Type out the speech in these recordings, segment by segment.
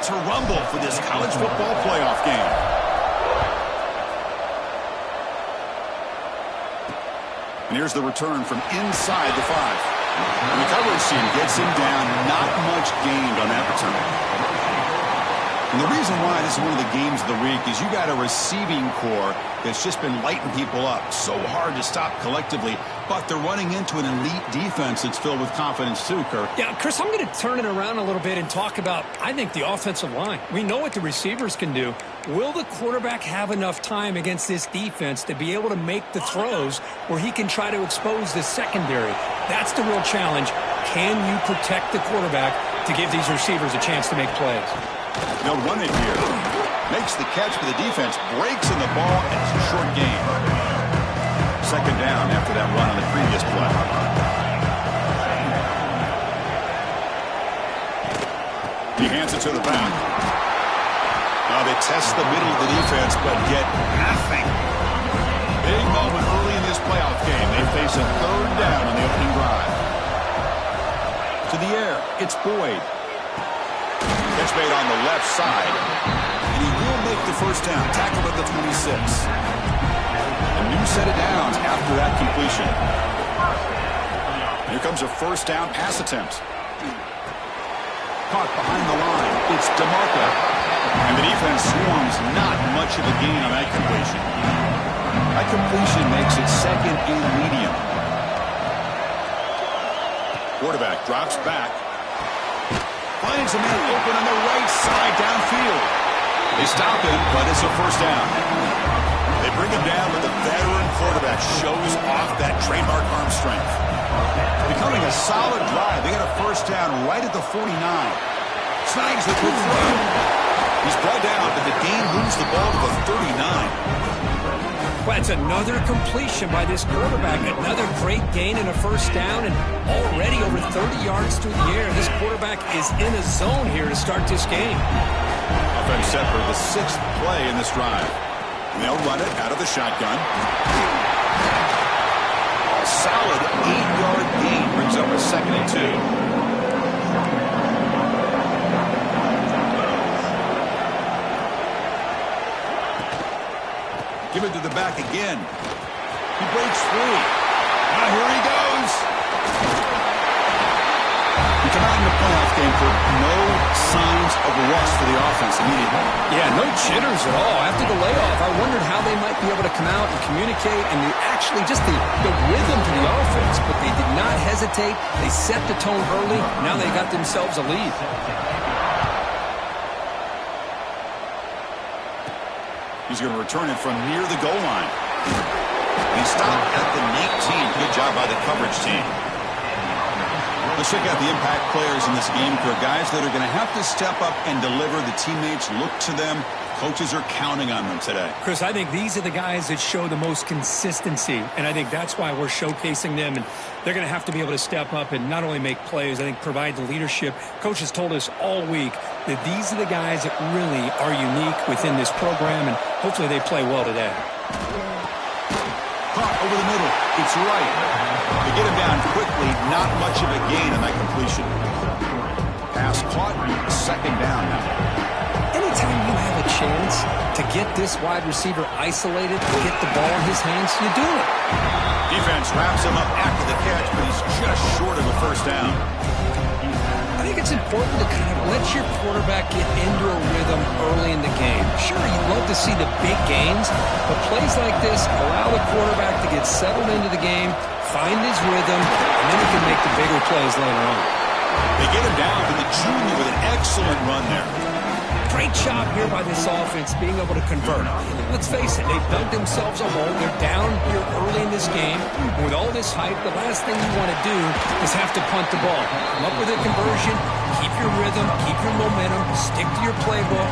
to rumble for this college football playoff game. And here's the return from inside the 5. And the coverage team gets him down. Not much gained on that return. And the reason why this is one of the games of the week is you got a receiving core that's just been lighting people up. So hard to stop collectively, but they're running into an elite defense that's filled with confidence too, Kirk. Yeah, Chris, I'm going to turn it around a little bit and talk about, I think, the offensive line. We know what the receivers can do. Will the quarterback have enough time against this defense to be able to make the throws where he can try to expose the secondary? That's the real challenge. Can you protect the quarterback to give these receivers a chance to make plays? They'll run it here. Makes the catch for the defense. Breaks in the ball, and it's a short gain. Second down after that run on the previous play. He hands it to the back. Now they test the middle of the defense, but get nothing. Big moment early in this playoff game. They face a third down on the opening drive. To the air, it's Boyd. Catch made on the left side, and he will make the first down. Tackled at the 26. A new set of downs after that completion. Here comes a first down pass attempt. Caught behind the line. It's DeMarco. And the defense swarms. Not much of a gain on that completion. That completion makes it second and medium. Quarterback drops back. Finds a man open on the right side downfield. They stop him, but it's a first down. They bring him down, but the veteran quarterback shows off that trademark arm strength. Becoming a solid drive. They got a first down right at the 49. Snags the good throw. He's brought down, but the game moves the ball to the 39. Well, it's another completion by this quarterback. Another great gain and a first down, and already over 30 yards through the air. This quarterback is in a zone here to start this game. Offense set for the 6th play in this drive. And they'll run it out of the shotgun. A solid 8-yard gain brings up a 2nd and 2. Give it to the back again. He breaks free. Now here he goes. We come out in the playoff game for no signs of rust for the offense immediately. Yeah, no jitters at all. After the layoff, I wondered how they might be able to come out and communicate and actually just the rhythm to the offense. But they did not hesitate. They set the tone early. Now they got themselves a lead. He's going to return it from near the goal line. He stopped at the 19. Good job by the coverage team. Let's check out the impact players in this game. For guys that are going to have to step up and deliver. The teammates look to them. Coaches are counting on them today. Chris, I think these are the guys that show the most consistency, and I think that's why we're showcasing them, and they're going to have to be able to step up and not only make plays, I think provide the leadership. Coaches told us all week that these are the guys that really are unique within this program, and hopefully they play well today. Caught over the middle. It's right. They get him down quickly. Not much of a gain on that completion. Pass caught. 2nd down now. Anytime you have a chance to get this wide receiver isolated, to get the ball in his hands, you do it. Defense wraps him up after the catch, but he's just short of a first down. I think it's important to kind of let your quarterback get into a rhythm early in the game. Sure, you'd love to see the big gains, but plays like this allow the quarterback to get settled into the game, find his rhythm, and then he can make the bigger plays later on. They get him down to the junior with an excellent run there. Great job here by this offense being able to convert. Let's face it, they've dug themselves a hole. They're down here early in this game. With all this hype, the last thing you want to do is have to punt the ball. Come up with a conversion, keep your rhythm, keep your momentum, stick to your playbook.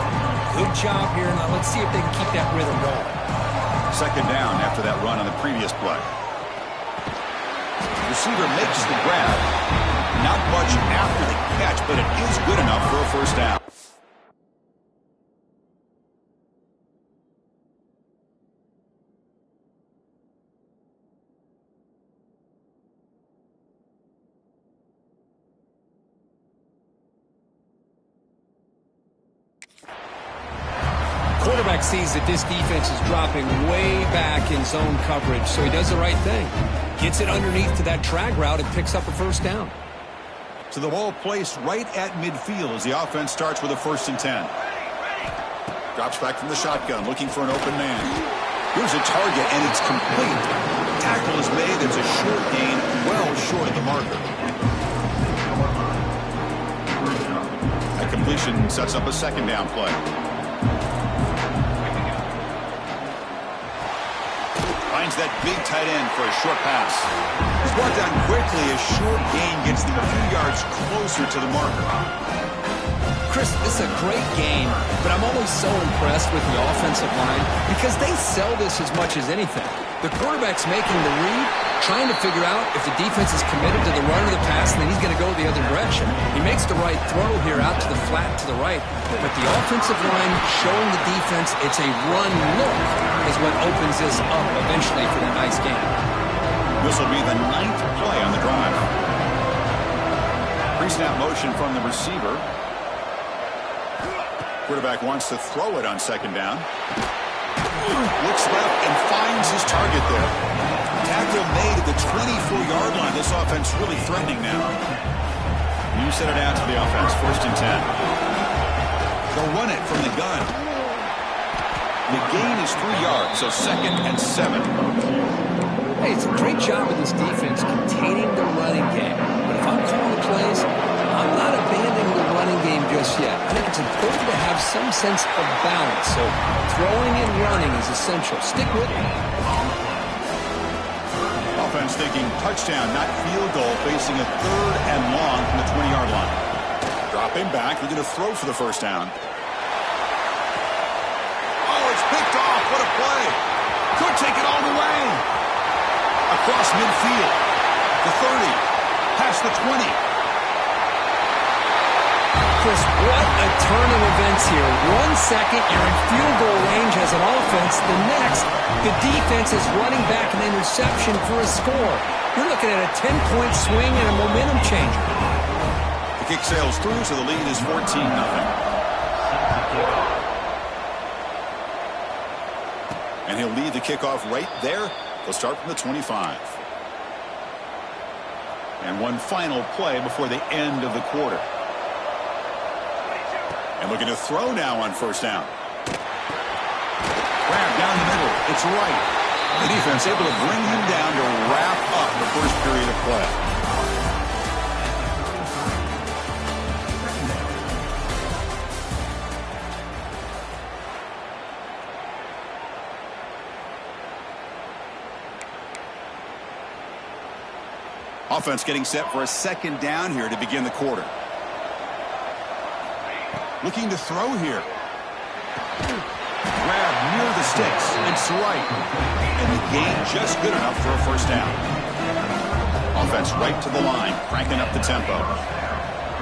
Good job here. Now let's see if they can keep that rhythm going. 2nd down after that run on the previous play. Receiver makes the grab. Not much after the catch, but it is good enough for a first down. quarterback sees that this defense is dropping way back in zone coverage, so he does the right thing. Gets it underneath to that drag route and picks up a first down. So the ball placed right at midfield as the offense starts with a 1st and 10. Drops back from the shotgun, looking for an open man. Here's a target, and it's complete. Tackle is made. It's a short gain, well short of the marker. That completion sets up a 2nd down play. Finds that big tight end for a short pass. He's brought down quickly. A short gain gets them a few yards closer to the marker. Chris, this is a great game, but I'm always so impressed with the offensive line because they sell this as much as anything. The quarterback's making the read, trying to figure out if the defense is committed to the run or the pass, and then he's going to go the other direction. He makes the right throw here out to the flat to the right, but the offensive line showing the defense it's a run look is what opens this up eventually for that nice game. This will be the 9th play on the drive. Pre-snap motion from the receiver. Quarterback wants to throw it on 2nd down. Looks left and finds his target there. Tackle made at the 24-yard line. This offense really threatening now. You set it out to the offense. 1st and 10. They'll run it from the gun. The gain is 3 yards, so 2nd and 7. Hey, it's a great job of this defense containing the running game. But if I'm calling the plays, I'm not abandoning the running game just yet. I think it's important to have some sense of balance. So throwing and running is essential. Stick with it. Offense thinking touchdown, not field goal, facing a 3rd and long from the 20-yard line. Dropping back, looking to throw for the 1st down. Oh, it's picked off. What a play. Could take it all the way. Across midfield. The 30. Past the 20. Chris, what a turn of events here. 1 second, you're in field goal range as an offense. The next, the defense is running back an interception for a score. You're looking at a 10-point swing and a momentum changer. The kick sails through, so the lead is 14-0. And he'll lead the kickoff right there. They'll start from the 25. And one final play before the end of the quarter. And looking to throw now on 1st down. Grab down the middle. It's right. The defense able to bring him down to wrap up the 1st period of play. Offense getting set for a 2nd down here to begin the quarter. Looking to throw here. Grab near the sticks. It's right. And the gain just good enough for a 1st down. Offense right to the line, cranking up the tempo.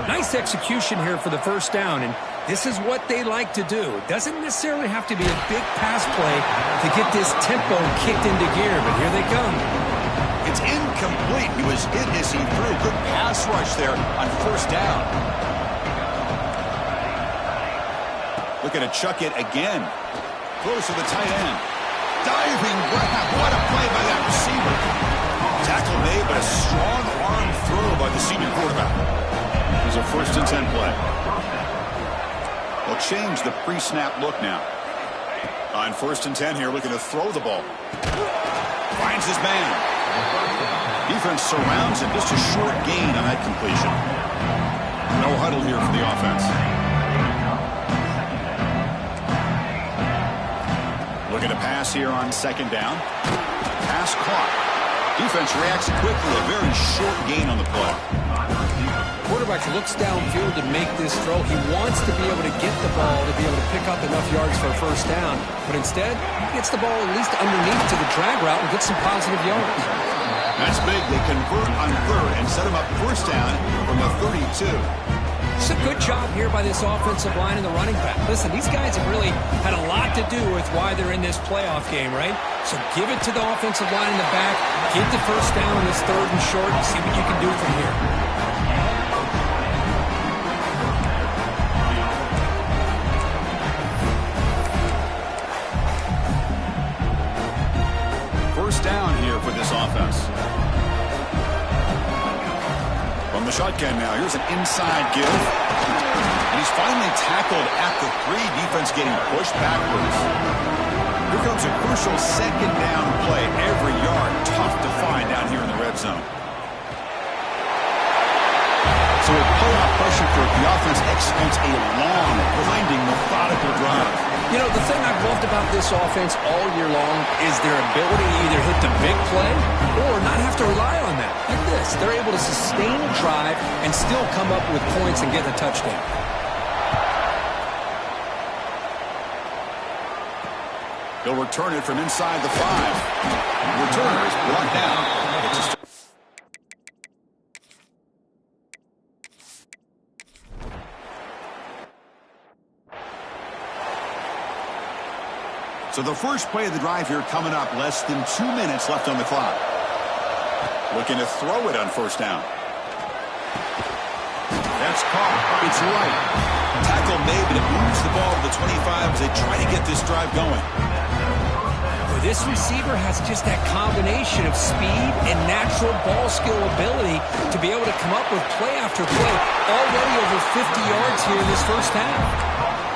Nice execution here for the 1st down, and this is what they like to do. It doesn't necessarily have to be a big pass play to get this tempo kicked into gear, but here they come. It's incomplete. He was hit as he threw. Good pass rush there on 1st down. Looking to chuck it again. Throws to the tight end. Diving grab. What a play by that receiver. Tackle made, but a strong arm throw by the senior quarterback. There's a 1st and 10 play. They'll change the pre-snap look now. On 1st and 10 here, looking to throw the ball. Finds his man. Defense surrounds him. Just a short gain on that completion. No huddle here for the offense. Looking to pass here on 2nd down. Pass caught. Defense reacts quickly. A very short gain on the play. Quarterback looks downfield to make this throw. He wants to be able to get the ball to be able to pick up enough yards for a 1st down. But instead, he gets the ball at least underneath to the drag route and gets some positive yards. That's big. They convert on 3rd and set him up 1st down from the 32. It's a good job here by this offensive line and the running back. Listen, these guys have really had a lot to do with why they're in this playoff game, right? So give it to the offensive line in the back. Get the 1st down on this 3rd and short and see what you can do from here. again now. Here's an inside give. And he's finally tackled at the 3. Defense getting pushed backwards. Here comes a crucial second down play. Every yard tough to find down here in the red zone. So with playoff pressure for the offense executes a long, grinding, methodical drive. You know, the thing I've loved about this offense all year long is their ability to either hit the big play or not have to rely on that. Like this. They're able to sustain a drive and still come up with points and get the touchdown. He'll return it from inside the 5. The returner is brought down. So the first play of the drive here coming up, less than 2 minutes left on the clock. Looking to throw it on first down. That's caught. It's right. Tackle made, but it moves the ball to the 25 as they try to get this drive going. This receiver has just that combination of speed and natural ball skill ability to be able to come up with play after play, already over 50 yards here in this first half.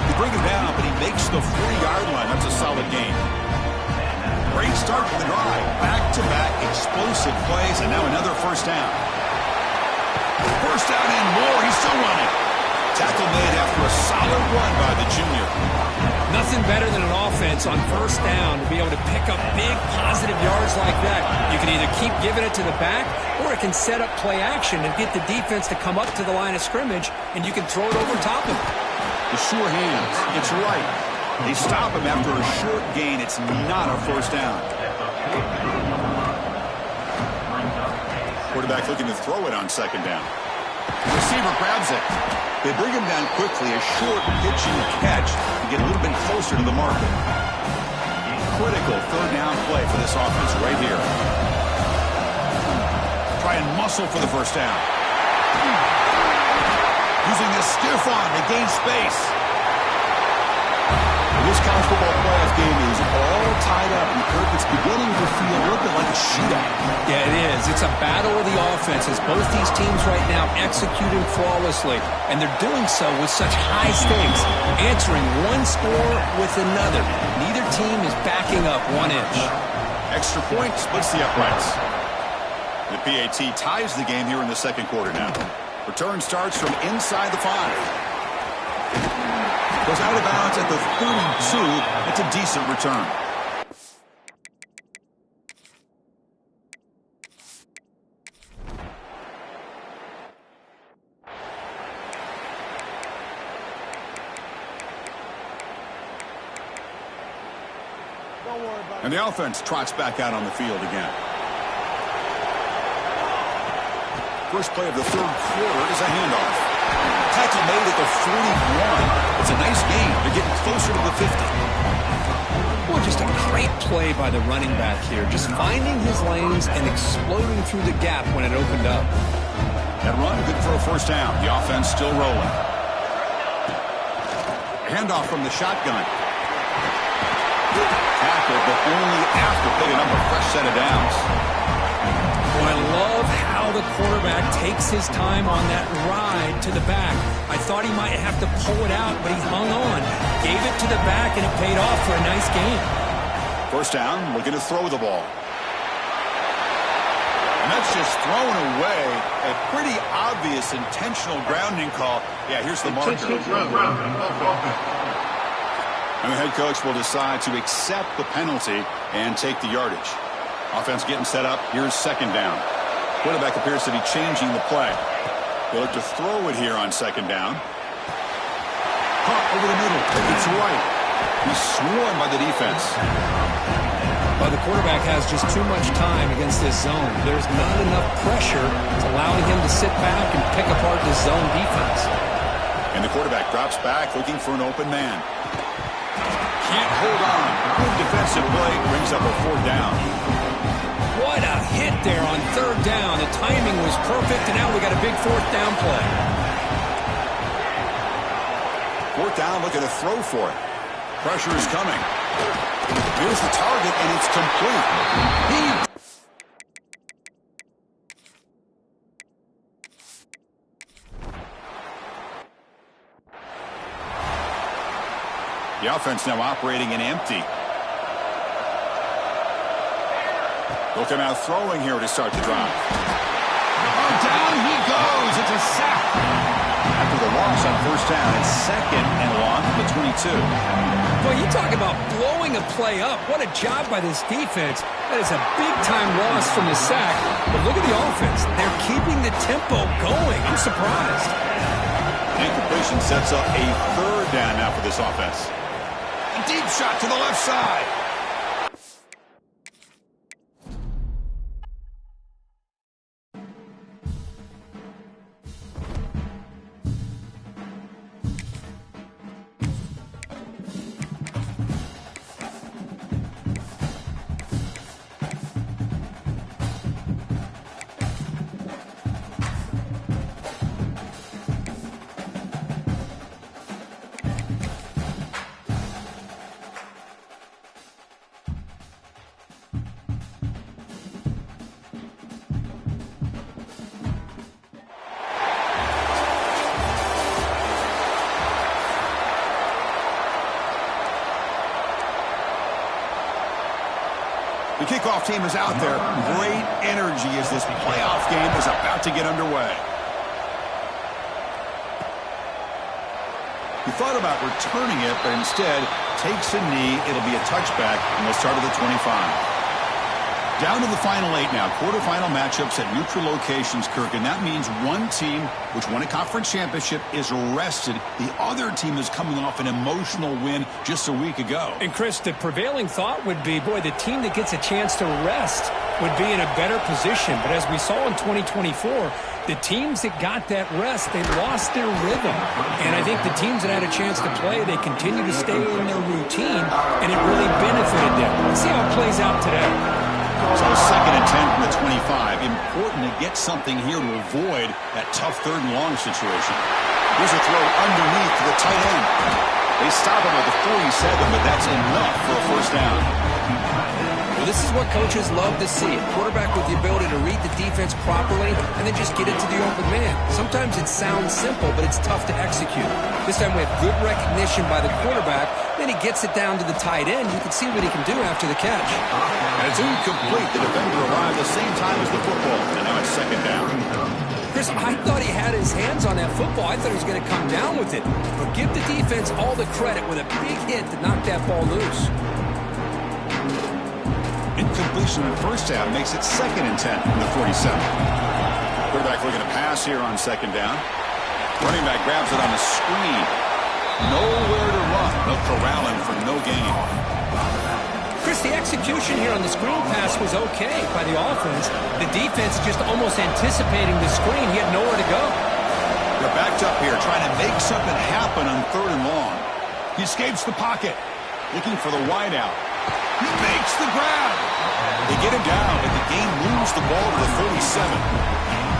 They bring him down, but he makes the 40-yard line. That's a solid gain. Great start to the drive. Back-to-back explosive plays, and now another first down. First down and more. He's still running. Tackle made after a solid run by the junior. Nothing better than an offense on first down to be able to pick up big positive yards like that. You can either keep giving it to the back, or it can set up play action and get the defense to come up to the line of scrimmage, and you can throw it over top of it. The sure hands. It's right. They stop him after a short gain. It's not a first down. Quarterback looking to throw it on second down. The receiver grabs it. They bring him down quickly. A short pitching catch to get a little bit closer to the marker. Critical third down play for this offense right here. Try and muscle for the first down. Using the stiff arm to gain space. This college football playoff game is all tied up, and Kirk, it's beginning to feel a little bit like a shootout. Yeah, it is. It's a battle of the offenses. Both these teams right now executing flawlessly, and they're doing so with such high stakes, answering one score with another. Neither team is backing up 1 inch. Extra point splits the uprights. The PAT ties the game here in the second quarter now. Return starts from inside the 5. Goes out of bounds at the 32. It's a decent return. And the offense trots back out on the field again. First play of the third quarter is a handoff. Tackle made at the 41. It's a nice gain. They're getting closer to the 50. Boy, just a great play by the running back here. Just finding his lanes and exploding through the gap when it opened up. That run, good for a first down. The offense still rolling. Handoff from the shotgun. Tackle, but only after picking up a fresh set of downs. Well, I love how the quarterback takes his time on that ride to the back. I thought he might have to pull it out, but he hung on. Gave it to the back, and it paid off for a nice gain. First down, looking to throw the ball. And that's just thrown away. A pretty obvious intentional grounding call. Yeah, here's the marker. And the head coach will decide to accept the penalty and take the yardage. Offense getting set up. Here's second down. Quarterback appears to be changing the play. They'll look to throw it here on second down. Pop over the middle. It's right. He's swarmed by the defense. Well, the quarterback has just too much time against this zone. There's not enough pressure allowing him to sit back and pick apart this zone defense. And the quarterback drops back looking for an open man. Can't hold on. Good defensive play. Brings up a fourth down. What a hit there on third down. The timing was perfect, and now we got a big fourth down play. Fourth down, looking to throw for it. Pressure is coming. Here's the target, and it's complete. The offense now operating in empty. They'll come out throwing here to start the drive. Oh, down he goes. It's a sack. After the loss on first down, it's second and long from the 22. Boy, you talk about blowing a play up. What a job by this defense. That is a big-time loss from the sack. But look at the offense. They're keeping the tempo going. I'm surprised. Incompletion sets up a third down now for this offense. A deep shot to the left side. The kickoff team is out there. Great energy as this playoff game is about to get underway. He thought about returning it, but instead takes a knee. It'll be a touchback, and they'll start at the 25. Down to the final 8 now. Quarterfinal matchups at neutral locations, Kirk, and that means one team, which won a conference championship, is rested. The other team is coming off an emotional win just a week ago. And, Chris, the prevailing thought would be, boy, the team that gets a chance to rest would be in a better position. But as we saw in 2024, the teams that got that rest, they lost their rhythm. And I think the teams that had a chance to play, they continue to stay in their routine, and it really benefited them. Let's see how it plays out today. So second and 10 from the 25. Important to get something here to avoid that tough third and long situation. Here's a throw underneath to the tight end. They stop him at the 47, but that's enough for a first down. Well, this is what coaches love to see. A quarterback with the ability to read the defense properly and then just get it to the open man. Sometimes it sounds simple, but it's tough to execute. This time we have good recognition by the quarterback. Then he gets it down to the tight end. You can see what he can do after the catch. And it's incomplete. The defender arrived the same time as the football. And now it's second down. Chris, I thought he had his hands on that football. I thought he was going to come down with it. But give the defense all the credit with a big hit to knock that ball loose. Incompletion in first down makes it second and 10 from the 47. Quarterback looking to pass here on second down. Running back grabs it on the screen. Nowhere to run. They'll corral him for no gain. Chris, the execution here on the screen pass was okay by the offense. The defense just almost anticipating the screen. He had nowhere to go. They're backed up here trying to make something happen on third and long. He escapes the pocket. Looking for the wideout. He makes the grab. They get him down, and the game moves the ball to the 47.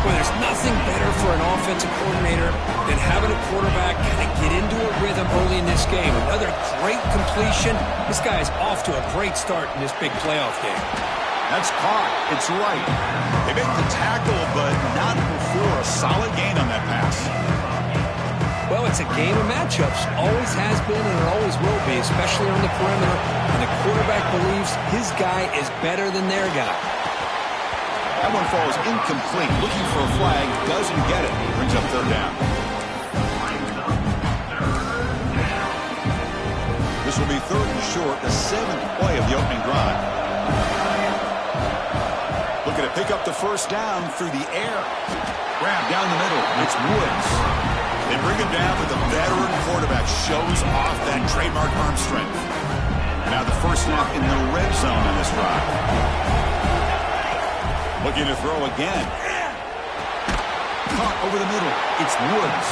Well, there's nothing better for an offensive coordinator than having a quarterback kind of get into a rhythm early in this game. Another great completion. This guy is off to a great start in this big playoff game. That's caught. It's right. They make the tackle, but not before a solid gain on that pass. Well, it's a game of matchups. Always has been and it always will be, especially on the perimeter. And the quarterback believes his guy is better than their guy. That one falls incomplete. Looking for a flag. Doesn't get it. Brings up third down. This will be third and short. The 7th play of the opening drive. Looking to pick up the first down through the air. Grab down the middle. It's Woods. They bring him down, but the veteran quarterback shows off that trademark arm strength. Now the first snap in the red zone on this drive. Looking to throw again. Caught over the middle. It's Woods.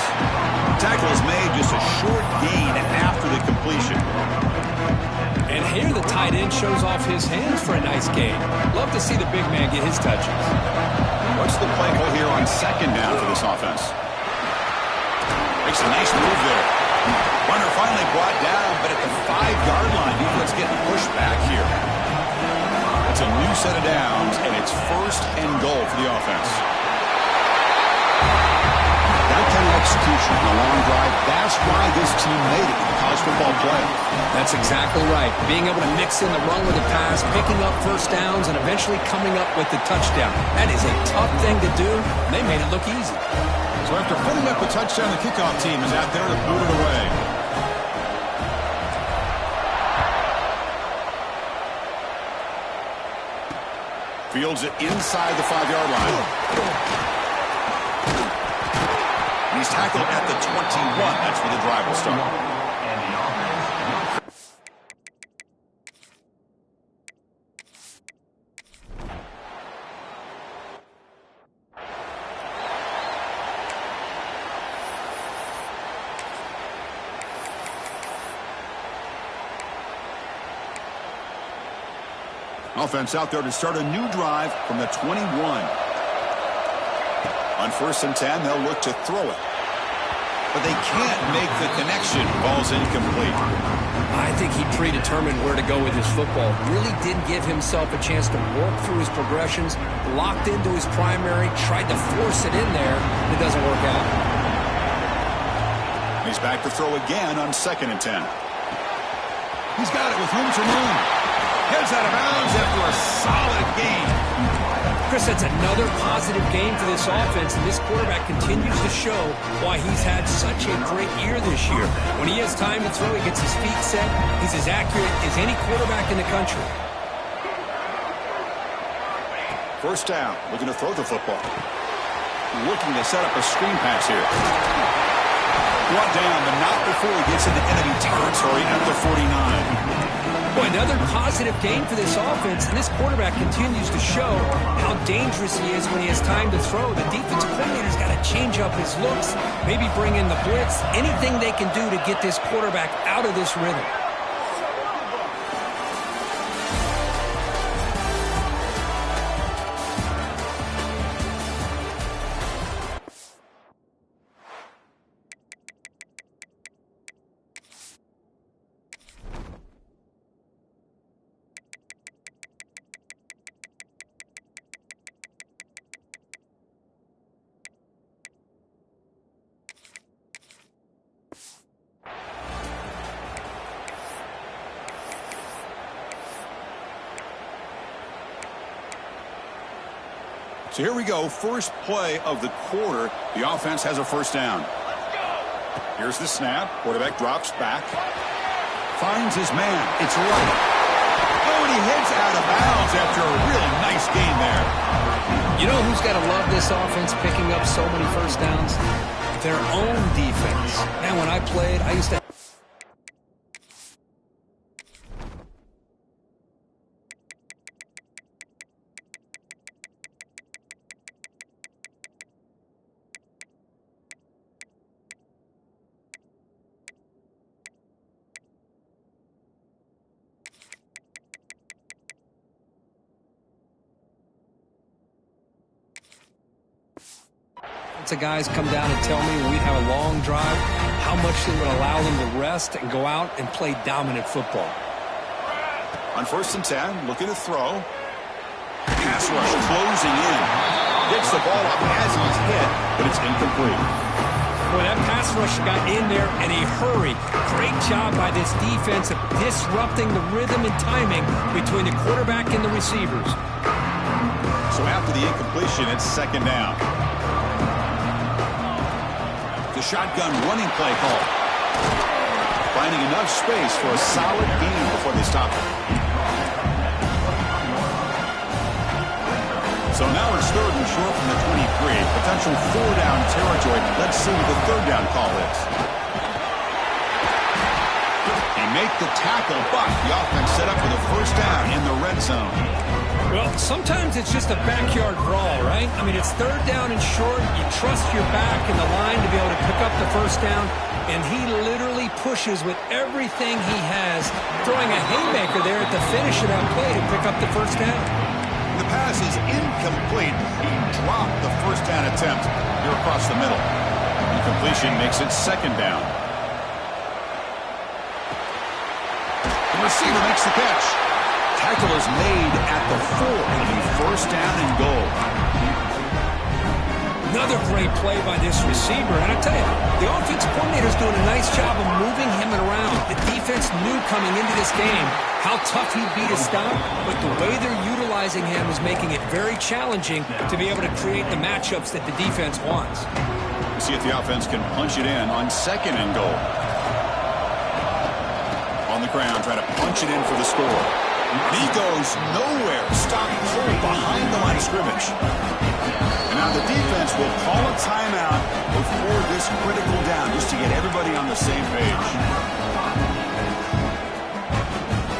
Tackle is made, just a short gain after the completion. And here the tight end shows off his hands for a nice gain. Love to see the big man get his touches. What's the play call here on second down for this offense? Makes a nice move there. Runner finally brought down, but at the 5-yard line, defense getting pushed back here. It's a new set of downs, and it's first and goal for the offense. That kind of execution on a long drive. That's why this team made it in college football play. That's exactly right. Being able to mix in the run with the pass, picking up first downs, and eventually coming up with the touchdown. That is a tough thing to do, and they made it look easy. So after putting up a touchdown, the kickoff team is out there to boot it away. Fields it inside the 5-yard line. He's tackled at the 21. That's where the drive will start. Offense out there to start a new drive from the 21. On 1st and 10, they'll look to throw it. But they can't make the connection. Ball's incomplete. I think he predetermined where to go with his football. Really didn't give himself a chance to work through his progressions. Locked into his primary, tried to force it in there. It doesn't work out. He's back to throw again on 2nd and 10. He's got it with room to room. Heads out of bounds after a solid game. Chris, that's another positive game for this offense, and this quarterback continues to show why he's had such a great year this year. When he has time to throw, he gets his feet set. He's as accurate as any quarterback in the country. 1st down, looking to throw the football. Looking to set up a screen pass here. Brought down, but not before he gets into enemy territory at the 49. Boy, another positive game for this offense, and this quarterback continues to show how dangerous he is when he has time to throw. The defensive coordinator's got to change up his looks, maybe bring in the blitz, anything they can do to get this quarterback out of this rhythm. So here we go, first play of the quarter. The offense has a 1st down. Here's the snap. Quarterback drops back. Finds his man. It's right. Oh, and he heads out of bounds after a really nice game there. You know who's got to love this offense picking up so many 1st downs? Their own defense. Man, when I played, I used to... Lots of guys come down and tell me when we have a long drive how much they would allow them to rest and go out and play dominant football. On 1st and 10, looking to throw. Pass rush closing in. Gets the ball up as he's hit, but it's incomplete. Boy, that pass rush got in there in a hurry. Great job by this defense of disrupting the rhythm and timing between the quarterback and the receivers. So after the incompletion, it's 2nd down. The shotgun running play call. Finding enough space for a solid gain before they stop it. So now it's 3rd and short from the 23. Potential 4-down territory. Let's see what the 3rd down call is. They make the tackle, but the offense set up with a 1st down in the red zone. Well, sometimes it's just a backyard brawl, right? I mean, it's 3rd down and short. You trust your back in the line to be able to pick up the 1st down, and he literally pushes with everything he has, throwing a haymaker there at the finish of that play to pick up the 1st down. The pass is incomplete. He dropped the 1st down attempt here across the middle. Incompletion makes it 2nd down. The receiver makes the catch. Tackle is made at the 4. It'll be 1st down and goal. Another great play by this receiver. And I tell you, the offensive coordinator's doing a nice job of moving him around. The defense knew coming into this game how tough he'd be to stop, but the way they're utilizing him is making it very challenging to be able to create the matchups that the defense wants. See if the offense can punch it in on 2nd and goal. On the ground, trying to punch it in for the score. And he goes nowhere. Stopped cold behind the line of scrimmage. And now the defense will call a timeout before this critical down, just to get everybody on the same page.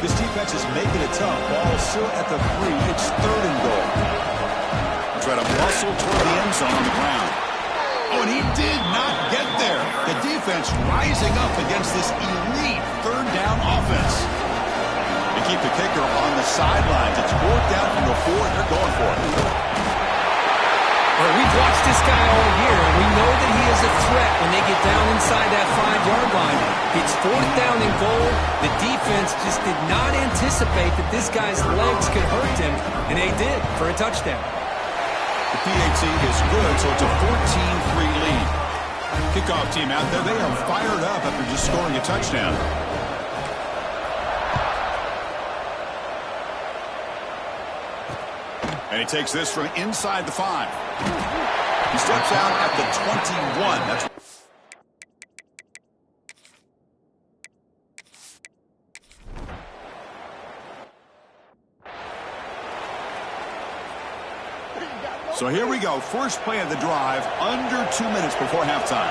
This defense is making it tough. Ball still at the 3. It's 3rd and goal. Try to muscle toward the end zone on the ground. Oh, and he did not get there. The defense rising up against this elite 3rd down offense. They keep the kicker on the sidelines. It's 4th down from the 4. They're going for it. Well, we've watched this guy all year, and we know that he is a threat when they get down inside that 5-yard line. It's 4th down and goal. The defense just did not anticipate that this guy's legs could hurt him, and they did for a touchdown. The PAT is good, so it's a 14-3 lead. Kickoff team out there, they are fired up after just scoring a touchdown. And he takes this from inside the 5. He steps out at the 21. That's So here we go. First play of the drive, under 2 minutes before halftime.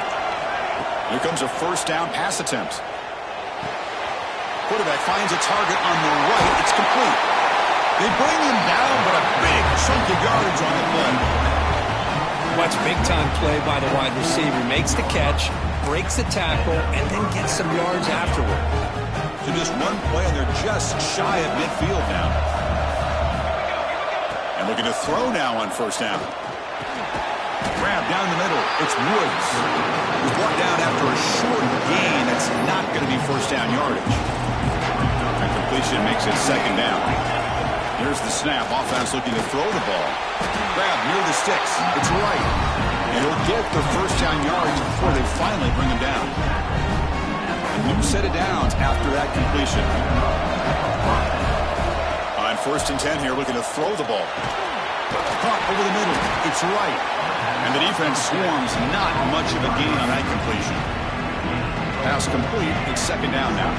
Here comes a 1st down pass attempt. Quarterback finds a target on the right. It's complete. They bring him down, but a big chunk of yardage on the play. Watch big-time play by the wide receiver. Makes the catch, breaks the tackle, and then gets some yards afterward. So just one play, and they're just shy of midfield now. And looking to throw now on 1st down. Grab down the middle. It's Woods. He's brought down after a short gain. That's not going to be 1st down yardage. That completion makes it 2nd down. Here's the snap. Offense looking to throw the ball. Grab near the sticks. It's right. And he'll get the 1st down yards before they finally bring him down. A new set of downs after that completion. On 1st and 10 here, looking to throw the ball. Caught over the middle. It's right. And the defense swarms. Not much of a gain on that completion. Pass complete. It's 2nd down now.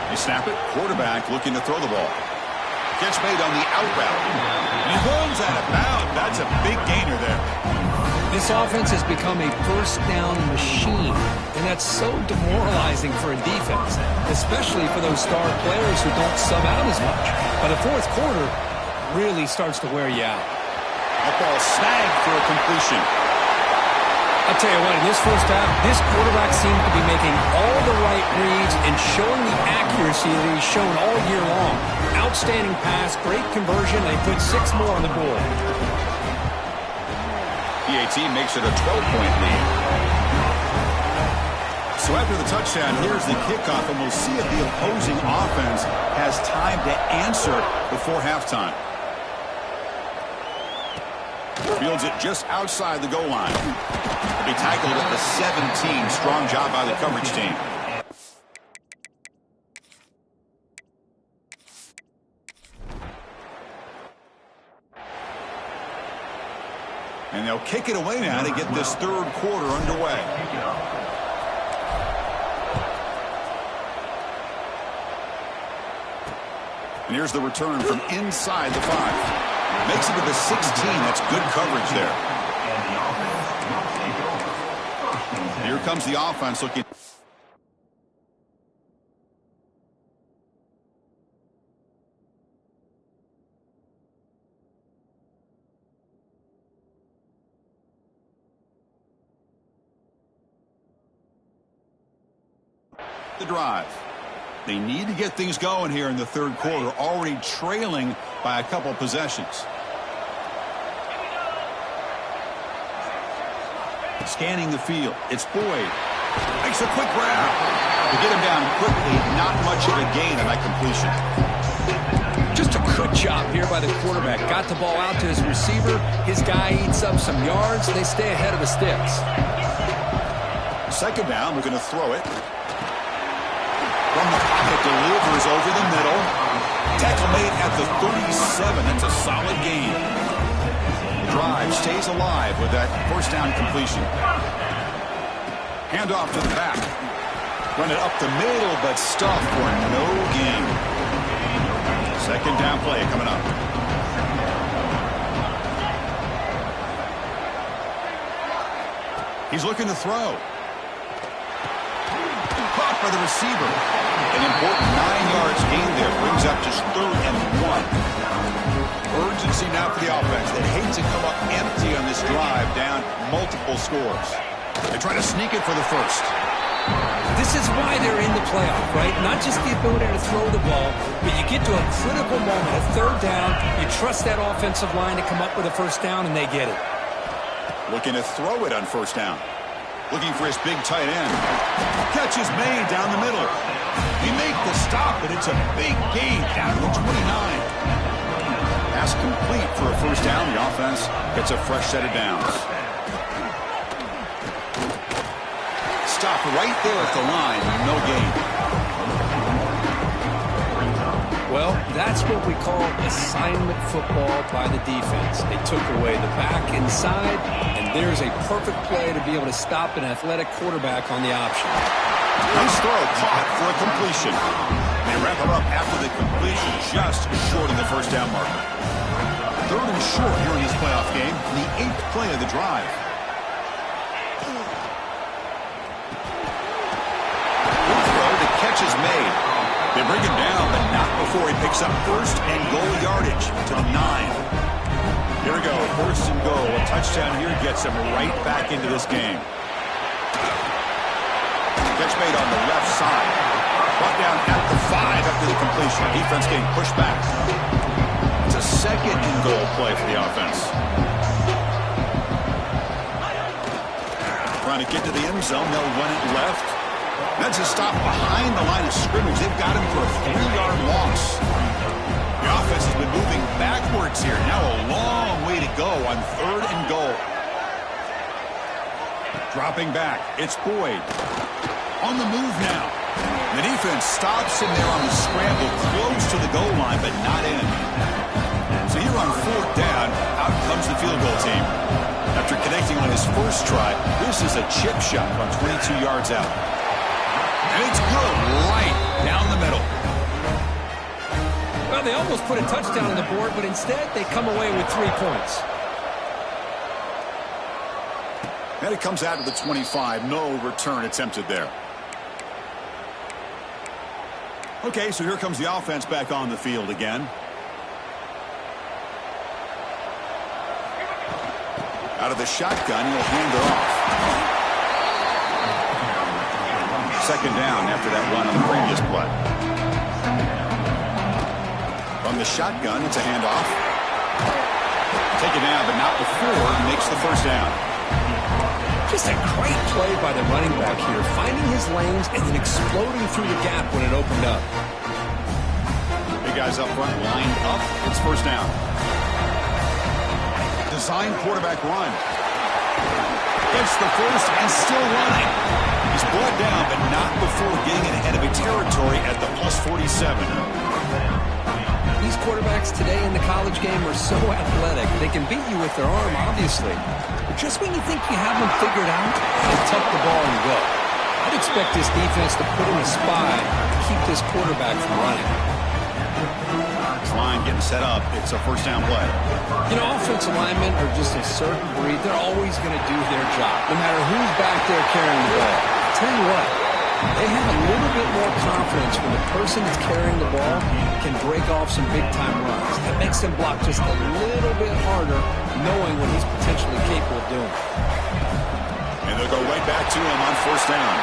They snap it. Quarterback looking to throw the ball. Catch made on the out route. And he runs out of bounds. That's a big gainer there. This offense has become a 1st down machine, and that's so demoralizing for a defense, especially for those star players who don't sub out as much. By the 4th quarter, really starts to wear you out. That ball snagged for a completion. I'll tell you what, in this 1st half, this quarterback seems to be making all the right reads and showing the accuracy that he's shown all year long. Outstanding pass, great conversion, and they put 6 more on the board. PAT makes it a 12-point lead. So after the touchdown, here's the kickoff, and we'll see if the opposing offense has time to answer before halftime. Fields it just outside the goal line. He tackled at the 17. Strong job by the coverage team. And they'll kick it away now to get this 3rd quarter underway. And here's the return from inside the 5. Makes it to the 16. That's good coverage there. Here comes the offense looking. The drive. They need to get things going here in the 3rd quarter, already trailing by a couple possessions. Scanning the field. It's Boyd. Makes a quick grab. To get him down quickly, not much of a gain on that completion. Just a Good job here by the quarterback. Got the ball out to his receiver. His guy eats up some yards. They stay ahead of the sticks. Second down, we're going to throw it. From the pocket, delivers over the middle. Tackle made at the 37. That's a solid gain. The drive stays alive with that first down completion. Hand off to the back. Run it up the middle, but stuffed for no gain. Second down play coming up. He's looking to throw. Caught by the receiver. An important 9 yards gain there. Brings up just 3rd and 1. Urgency now for the offense. They hate to come up empty on this drive, down multiple scores. They try to sneak it for the first. This is why they're in the playoff, right? Not just the ability to throw the ball, but you get to a critical moment, a 3rd down. You trust that offensive line to come up with a first down, and they get it. Looking to throw it on first down. Looking for his big tight end. Catch is made down the middle. He make the stop, but it's a big gain down to the 29. Pass complete for a first down. The offense gets a fresh set of downs. Stop right there at the line. No gain. Well, that's what we call assignment football by the defense. They took away the back inside, and there's a perfect play to be able to stop an athletic quarterback on the option. Nice throw, caught for a completion. They wrap him up after the completion, just short of the first down marker. 3rd and short here in this playoff game, the 8th play of the drive. Good throw, the catch is made. They bring him down, but not before he picks up 1st and goal yardage to the 9. Here we go, 1st and goal. A touchdown here gets him right back into this game. Catch made on the left side. Brought down at the 5 after the completion. Defense getting pushed back. It's a 2nd and goal play for the offense. Trying to get to the end zone. They'll run it left. That's a stop behind the line of scrimmage. They've got him for a 3-yard loss. The offense has been moving backwards here. Now a long way to go on 3rd and goal. Dropping back. It's Boyd. On the move now. The defense stops him there on the scramble, close to the goal line, but not in. So here on 4th down, out comes the field goal team. After connecting on his first try, this is a chip shot on 22 yards out. And it's good, right down the middle. Well, they almost put a touchdown on the board, but instead they come away with 3 points. And it comes out to the 25. No return attempted there. Okay, so here comes the offense back on the field again. Out of the shotgun, he'll hand it off. 2nd down after that run on the previous play. From the shotgun, it's a handoff. Taken down, but not before he makes the first down. Just a great play by the running back here, finding his lanes and then exploding through the gap when it opened up. Big guys up front, lined up. It's first down. Design quarterback run. Gets the first and still running. He's brought down, but not before getting in ahead of a territory at the +47. These quarterbacks today in the college game are so athletic. They can beat you with their arm, obviously. But just when you think you have them figured out, they tuck the ball and go. I'd expect this defense to put in a spy to keep this quarterback from running. Line getting set up. It's a first down play. You know, offensive linemen are just a certain breed. They're always going to do their job, no matter who's back there carrying the ball. I'll tell you what, they have a little bit more confidence when the person that's carrying the ball can break off some big-time runs. That makes them block just a little bit harder, knowing what he's potentially capable of doing. And they'll go right back to him on first down.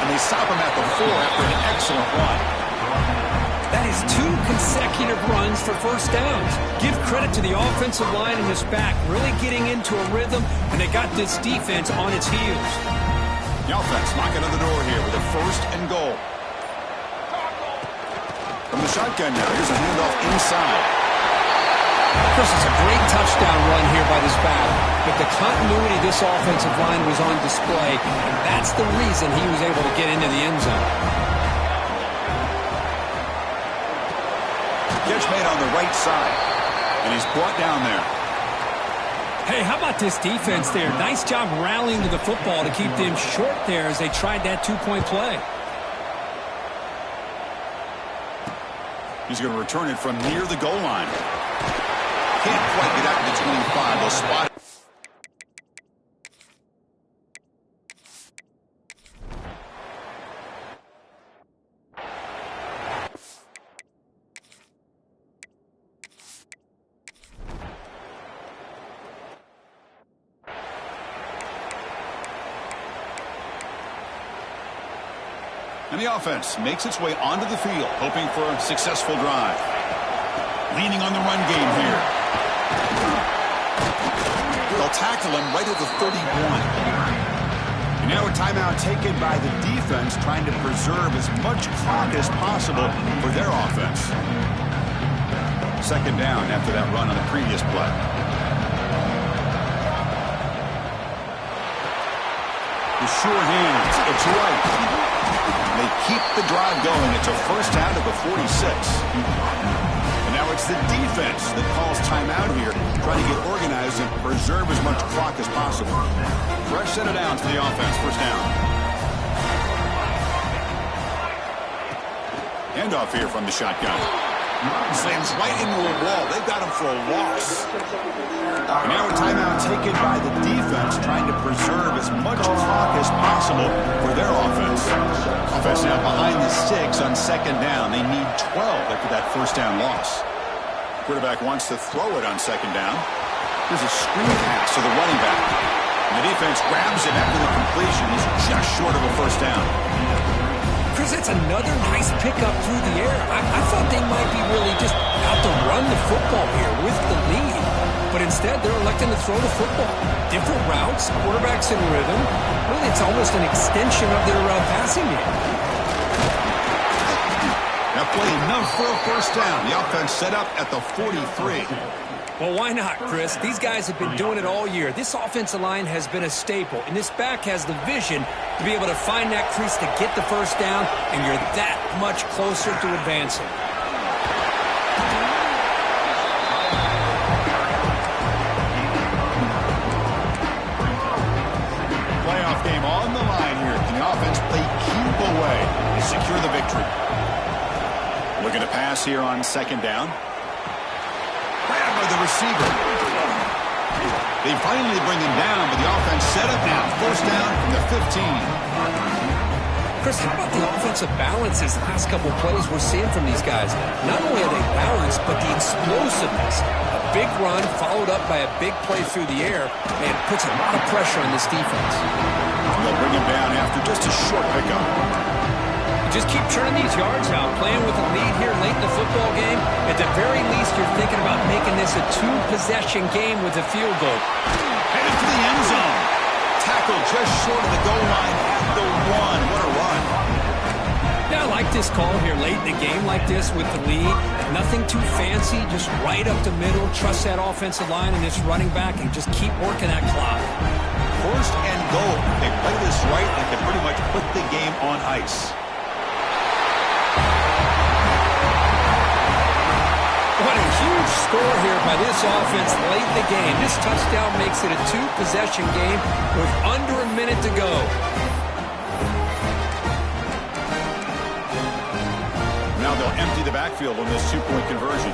And they stop him at the 4 after an excellent run. That is 2 consecutive runs for first downs. Give credit to the offensive line and his back, really getting into a rhythm, and they got this defense on its heels. The offense knocking on the door here with a 1st and goal. From the shotgun now, here's a handoff inside. Chris, it's a great touchdown run here by this back, but the continuity of this offensive line was on display, and that's the reason he was able to get into the end zone. Catch made on the right side, and he's brought down there. Hey, how about this defense there? Nice job rallying to the football to keep them short there as they tried that two-point play. He's going to return it from near the goal line. Can't quite get out to 25. They'll spot it. And the offense makes its way onto the field, hoping for a successful drive. Leaning on the run game here. They'll tackle him right at the 31. And now a timeout taken by the defense, trying to preserve as much clock as possible for their offense. Second down after that run on the previous play. The sure hands, it's right. They keep the drive going. It's a first down at the 46. And now it's the defense that calls timeout here, trying to get organized and preserve as much clock as possible. Fresh set of downs for the offense. First down. Handoff here from the shotgun. Slams right into a wall. They've got him for a loss. And now a timeout taken by the defense, trying to preserve as much clock as possible for their offense. Offense now behind the 6 on second down. They need 12 after that first down loss. Quarterback wants to throw it on second down. Here's a screen pass to the running back. And the defense grabs it after the completion. He's just short of a first down. Chris, that's another nice pickup through the air. I thought they might be really just out to run the football here with the lead. But instead, they're electing to throw the football. Different routes, quarterbacks in rhythm. Really, it's almost an extension of their passing game. That play enough for a first down. The offense set up at the 43. Well, why not, Chris? These guys have been doing it all year. This offensive line has been a staple, and this back has the vision to be able to find that crease to get the first down, and you're that much closer to advancing. Playoff game on the line here. Can the offense play keep away to secure the victory? Looking to pass here on second down. Grabbed by the receiver. They finally bring him down, but the offense set up now. First down from the 15. Chris, how about the offensive balance these last couple plays we're seeing from these guys? Not only are they balanced, but the explosiveness. A big run followed up by a big play through the air, and puts a lot of pressure on this defense. They'll bring him down after just a short pickup. Just keep churning these yards out. Playing with a lead here late in the football game, at the very least, you're thinking about making this a two-possession game with a field goal. Headed for the end zone. Tackled just short of the goal line at the 1. What a run. Yeah, I like this call here late in the game like this with the lead. Nothing too fancy, just right up the middle. Trust that offensive line and this running back and just keep working that clock. First and goal. They play this right and can pretty much put the game on ice. What a huge score here by this offense late in the game. This touchdown makes it a two-possession game with under a minute to go. Now they'll empty the backfield on this two-point conversion.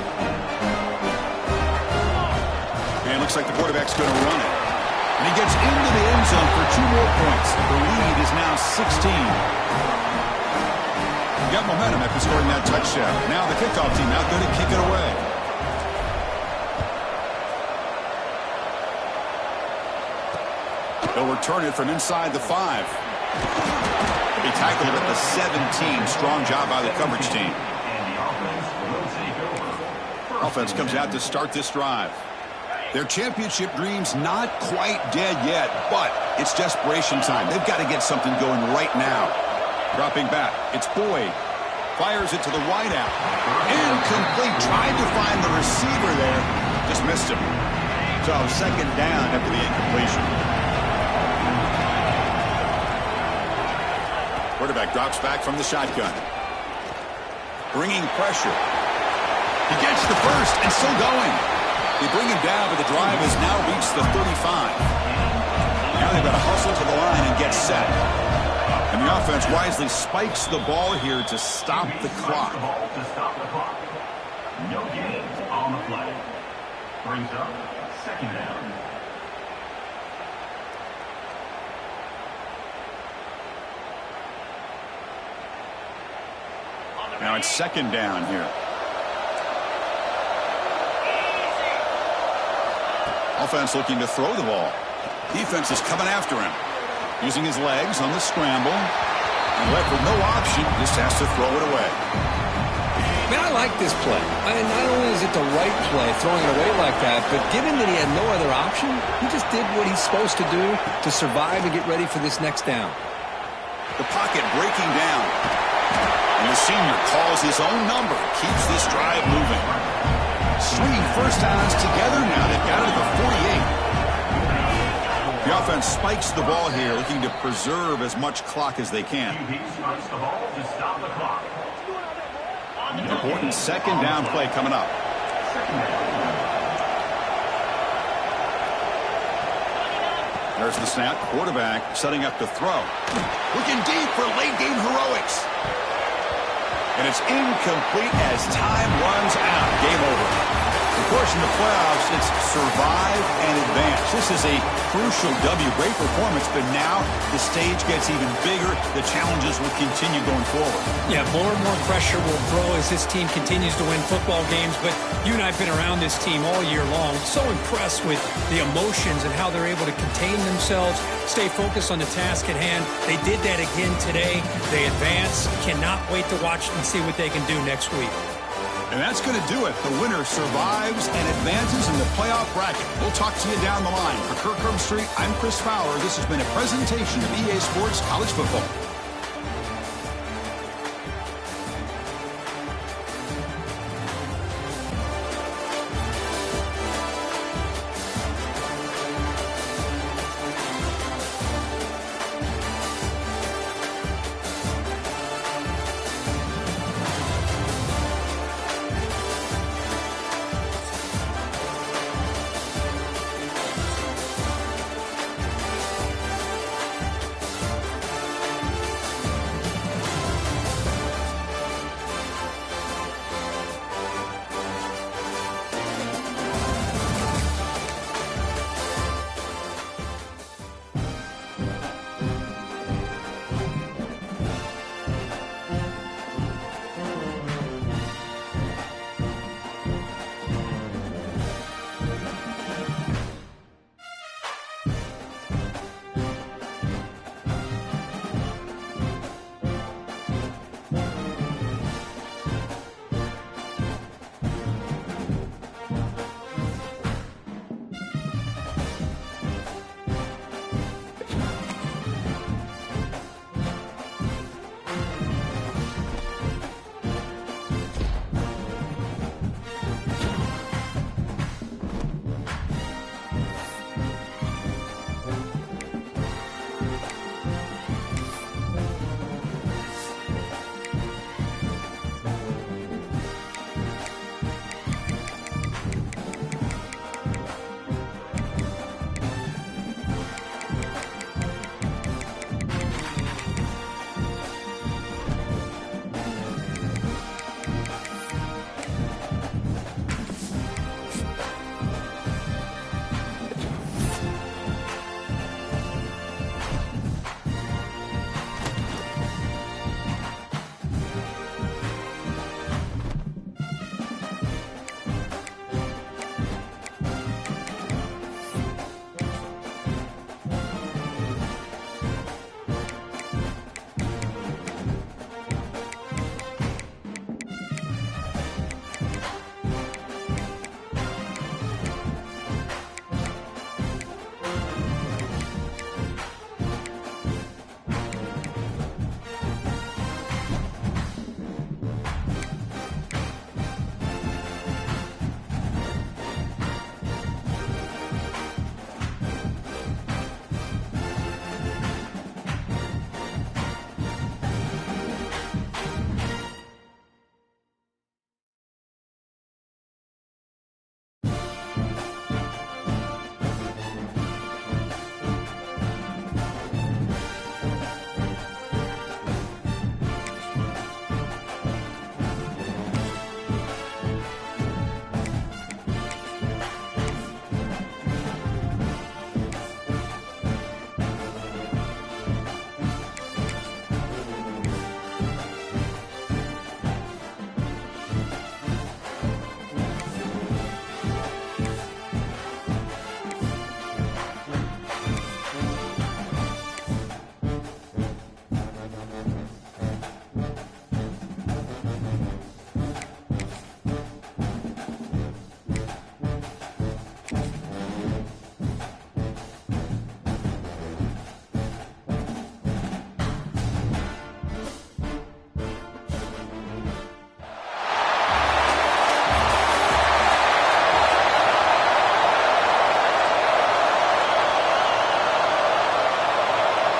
And it looks like the quarterback's going to run it. And he gets into the end zone for 2 more points. The lead is now 16. Got momentum after scoring that touchdown. Now the kickoff team out there to kick it away. They'll return it from inside the 5. They'll be tackled at the 17. Strong job by the coverage team. Offense comes out to start this drive. Their championship dreams not quite dead yet, but it's desperation time. They've got to get something going right now. Dropping back, it's Boyd. Fires it to the wideout. Incomplete. Tried to find the receiver there. Just missed him. So second down after the incompletion. Quarterback drops back from the shotgun. Bringing pressure. He gets the first and still going. They bring him down, but the drive has now reached the 35. Now they've got to hustle to the line and get set. And the offense wisely spikes the ball here to stop the clock. No gains on the play. Brings up second down. Now it's second down here. Offense looking to throw the ball. Defense is coming after him. Using his legs on the scramble. And left with no option, just has to throw it away. Man, I like this play. Not only is it the right play, throwing it away like that, but given that he had no other option, he just did what he's supposed to do to survive and get ready for this next down. The pocket breaking down. And the senior calls his own number, keeps this drive moving. 3 first downs together now. They've got it to the 48. The offense spikes the ball here, looking to preserve as much clock as they can. Important second down play coming up. There's the snap. Quarterback setting up to throw. Looking deep for late game heroics. And it's incomplete as time runs out. Game over. Of course, in the playoffs, it's survive and advance. This is a crucial W. Great performance, but now the stage gets even bigger. The challenges will continue going forward. Yeah, more and more pressure will grow as this team continues to win football games, but you and I have been around this team all year long. So impressed with the emotions and how they're able to contain themselves, stay focused on the task at hand. They did that again today. They advance. Cannot wait to watch and see what they can do next week. And that's going to do it. The winner survives and advances in the playoff bracket. We'll talk to you down the line. For Kirk Herbstreit, I'm Chris Fowler. This has been a presentation of EA Sports College Football.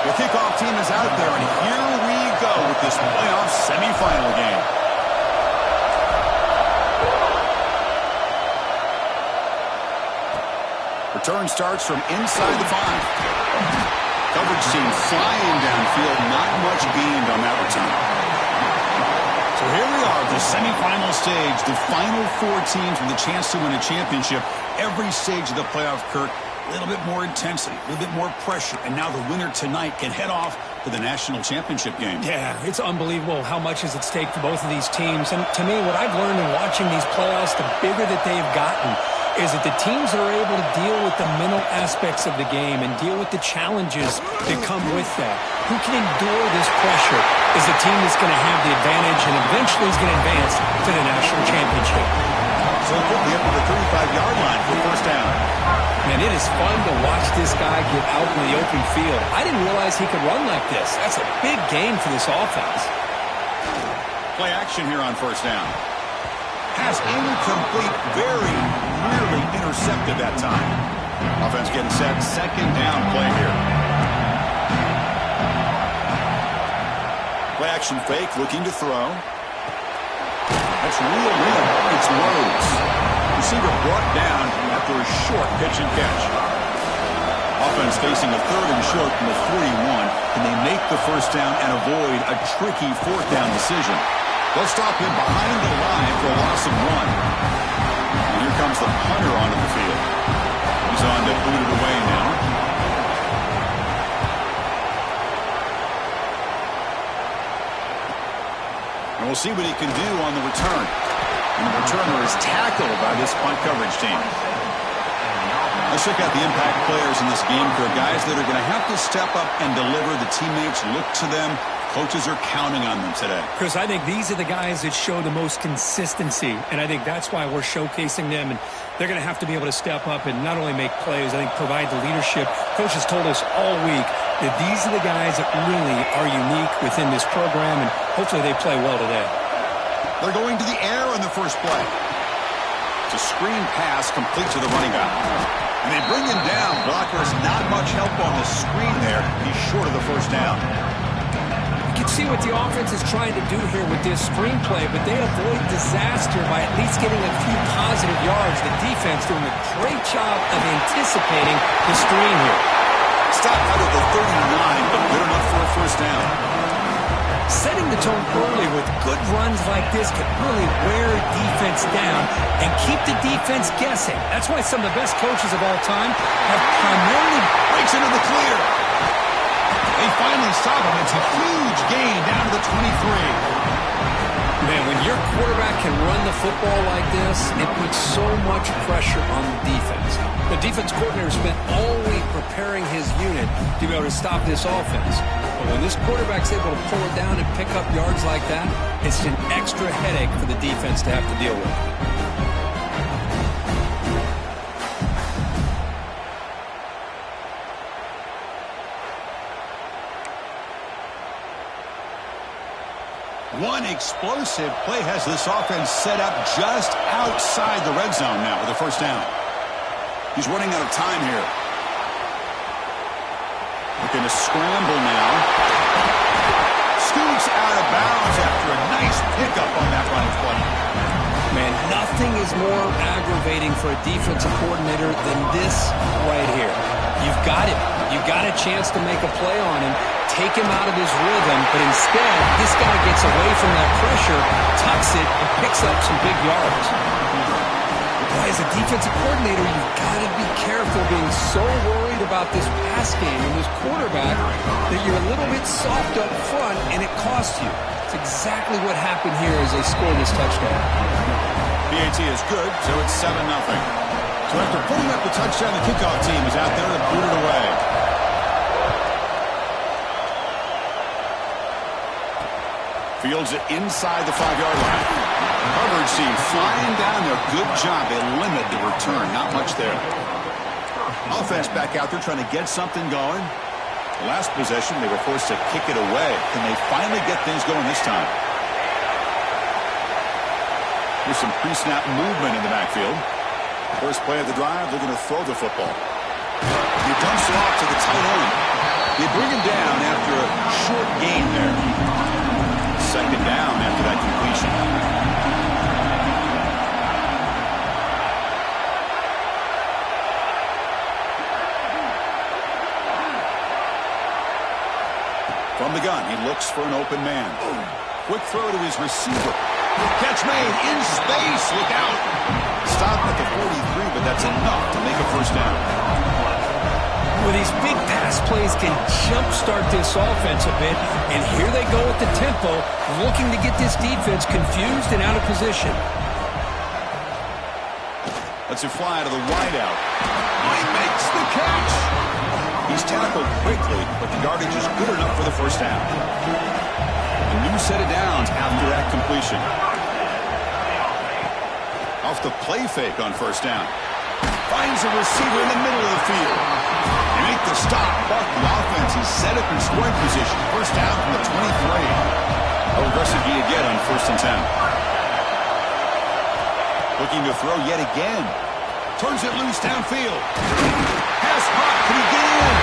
The kickoff team is out there, and here we go with this playoff semifinal game. Return starts from inside the 5. Coverage team flying downfield, not much gained on that return. So here we are, the semifinal stage, the final 4 teams with a chance to win a championship. Every stage of the playoff, Kurt, a little bit more intensity, a little bit more pressure, and now the winner tonight can head off to the national championship game. Yeah, it's unbelievable how much is at stake for both of these teams. And to me, what I've learned in watching these playoffs, the bigger that they've gotten, is that the teams that are able to deal with the mental aspects of the game and deal with the challenges that come with that, who can endure this pressure, is the team that's going to have the advantage and eventually is going to advance to the national championship. So quickly up to the 35-yard line for first down. Man, it is fun to watch this guy get out in the open field. I didn't realize he could run like this. That's a big game for this offense. Play action here on first down. Pass incomplete, very nearly intercepted that time. Offense getting set, second down play here. Play action fake, looking to throw. That's real. It's Rhodes. Receiver brought down after a short pitch and catch. Offense facing a third and short from the 41. Can they make the first down and avoid a tricky fourth down decision? They'll stop him behind the line for a loss of 1. And here comes the punter onto the field. He's on to boot it away now. And we'll see what he can do on the return. And the returner is tackled by this punt coverage team. Let's check out the impact players in this game, for guys that are going to have to step up and deliver. The teammates look to them. Coaches are counting on them today. Chris, I think these are the guys that show the most consistency, and I think that's why we're showcasing them, and they're going to have to be able to step up and not only make plays, I think provide the leadership. Coaches told us all week that these are the guys that really are unique within this program, and hopefully they play well today. They're going to the air on the first play. It's a screen pass complete to the running back. And they bring him down. Blockers not much help on the screen there. He's short of the first down. You can see what the offense is trying to do here with this screenplay, but they avoid disaster by at least getting a few positive yards. The defense doing a great job of anticipating the screen here. Stop out of the 39, but good enough for a first down. Setting the tone early with good runs like this can really wear defense down and keep the defense guessing. That's why some of the best coaches of all time have primarily breaks into the clear. They finally stop him. It's a huge gain down to the 23. Man, when your quarterback can run the football like this, it puts so much pressure on the defense. The defense coordinator spent all week preparing his unit to be able to stop this offense. But when this quarterback's able to pull it down and pick up yards like that, it's an extra headache for the defense to have to deal with. One explosive play has this offense set up just outside the red zone now with a first down. He's running out of time here. Looking to scramble now. Scoots out of bounds after a nice pickup on that running play. Man, nothing is more aggravating for a defensive coordinator than this right here. You've got him. You've got a chance to make a play on him, take him out of his rhythm, but instead, this guy gets away from that pressure, tucks it, and picks up some big yards. As a defensive coordinator, you've got to be careful being so worried about this pass game and this quarterback that you're a little bit soft up front, and it costs you. It's exactly what happened here as they scored this touchdown. PAT is good, so it's 7-0. So after putting up the touchdown, the kickoff team is out there to boot it away. Fields it inside the 5-yard line. Coverage team flying down there. Good job. They limit the return. Not much there. Offense back out there trying to get something going. The last possession, they were forced to kick it away. Can they finally get things going this time? Here's some pre-snap movement in the backfield. First play of the drive, they're going to throw the football. He dumps it off to the tight end. They bring him down From the gun, he looks for an open man. Quick throw to his receiver. Catch made in space. Look out. Stop at the 43, but that's enough to make a first down. Well, these big pass plays can jumpstart this offense a bit, and here they go at the tempo, looking to get this defense confused and out of position. Lets it fly to the wideout. He makes the catch. He's tackled quickly, but the yardage is good enough for the first down. A new set of downs after that completion. Off the play fake on first down. Finds a receiver in the middle of the field. They make the stop, but the offense is set up in scoring position. First down from the 23. How aggressive do you get on 1st and 10? Looking to throw yet again. Turns it loose downfield. Pass caught. Can he get in?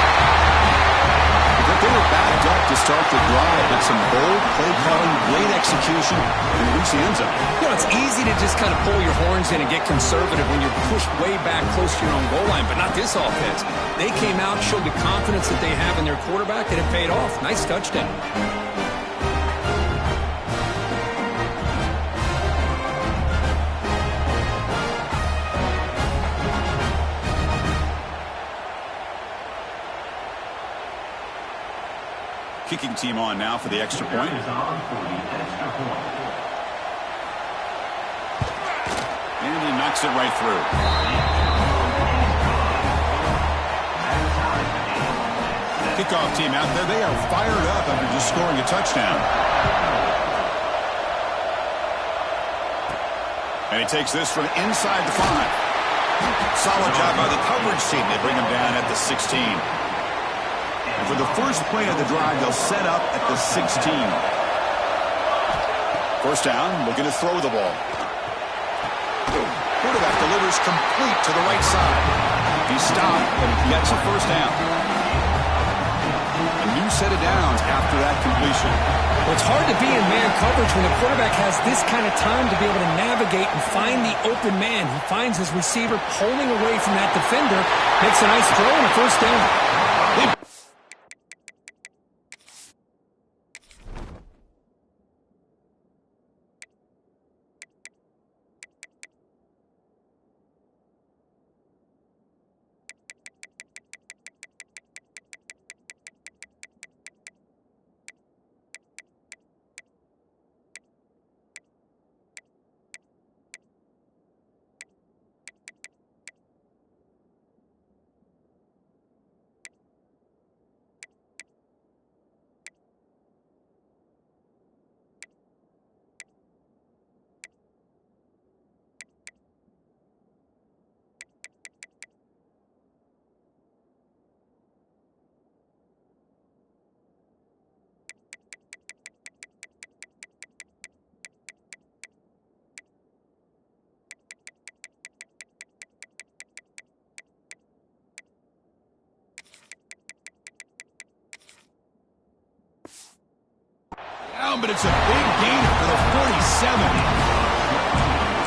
But they were backed up to start the drive, but some bold play calling, great execution, and reach the end zone. You know, it's easy to just kind of pull your horns in and get conservative when you're pushed way back close to your own goal line, but not this offense. They came out, showed the confidence that they have in their quarterback, and it paid off. Nice touchdown. Kicking team on now for the extra point. And he knocks it right through. Kickoff team out there. They are fired up after just scoring a touchdown. And he takes this from inside the 5. Solid job by the coverage team. They bring him down at the 16. And for the first play of the drive, they'll set up at the 16. First down, looking to throw the ball. Quarterback delivers complete to the right side. He stopped, but he gets a first down. A new set of downs after that completion. Well, it's hard to be in man coverage when the quarterback has this kind of time to be able to navigate and find the open man. He finds his receiver pulling away from that defender, makes a nice throw and a first down. But it's a big gain for the 47.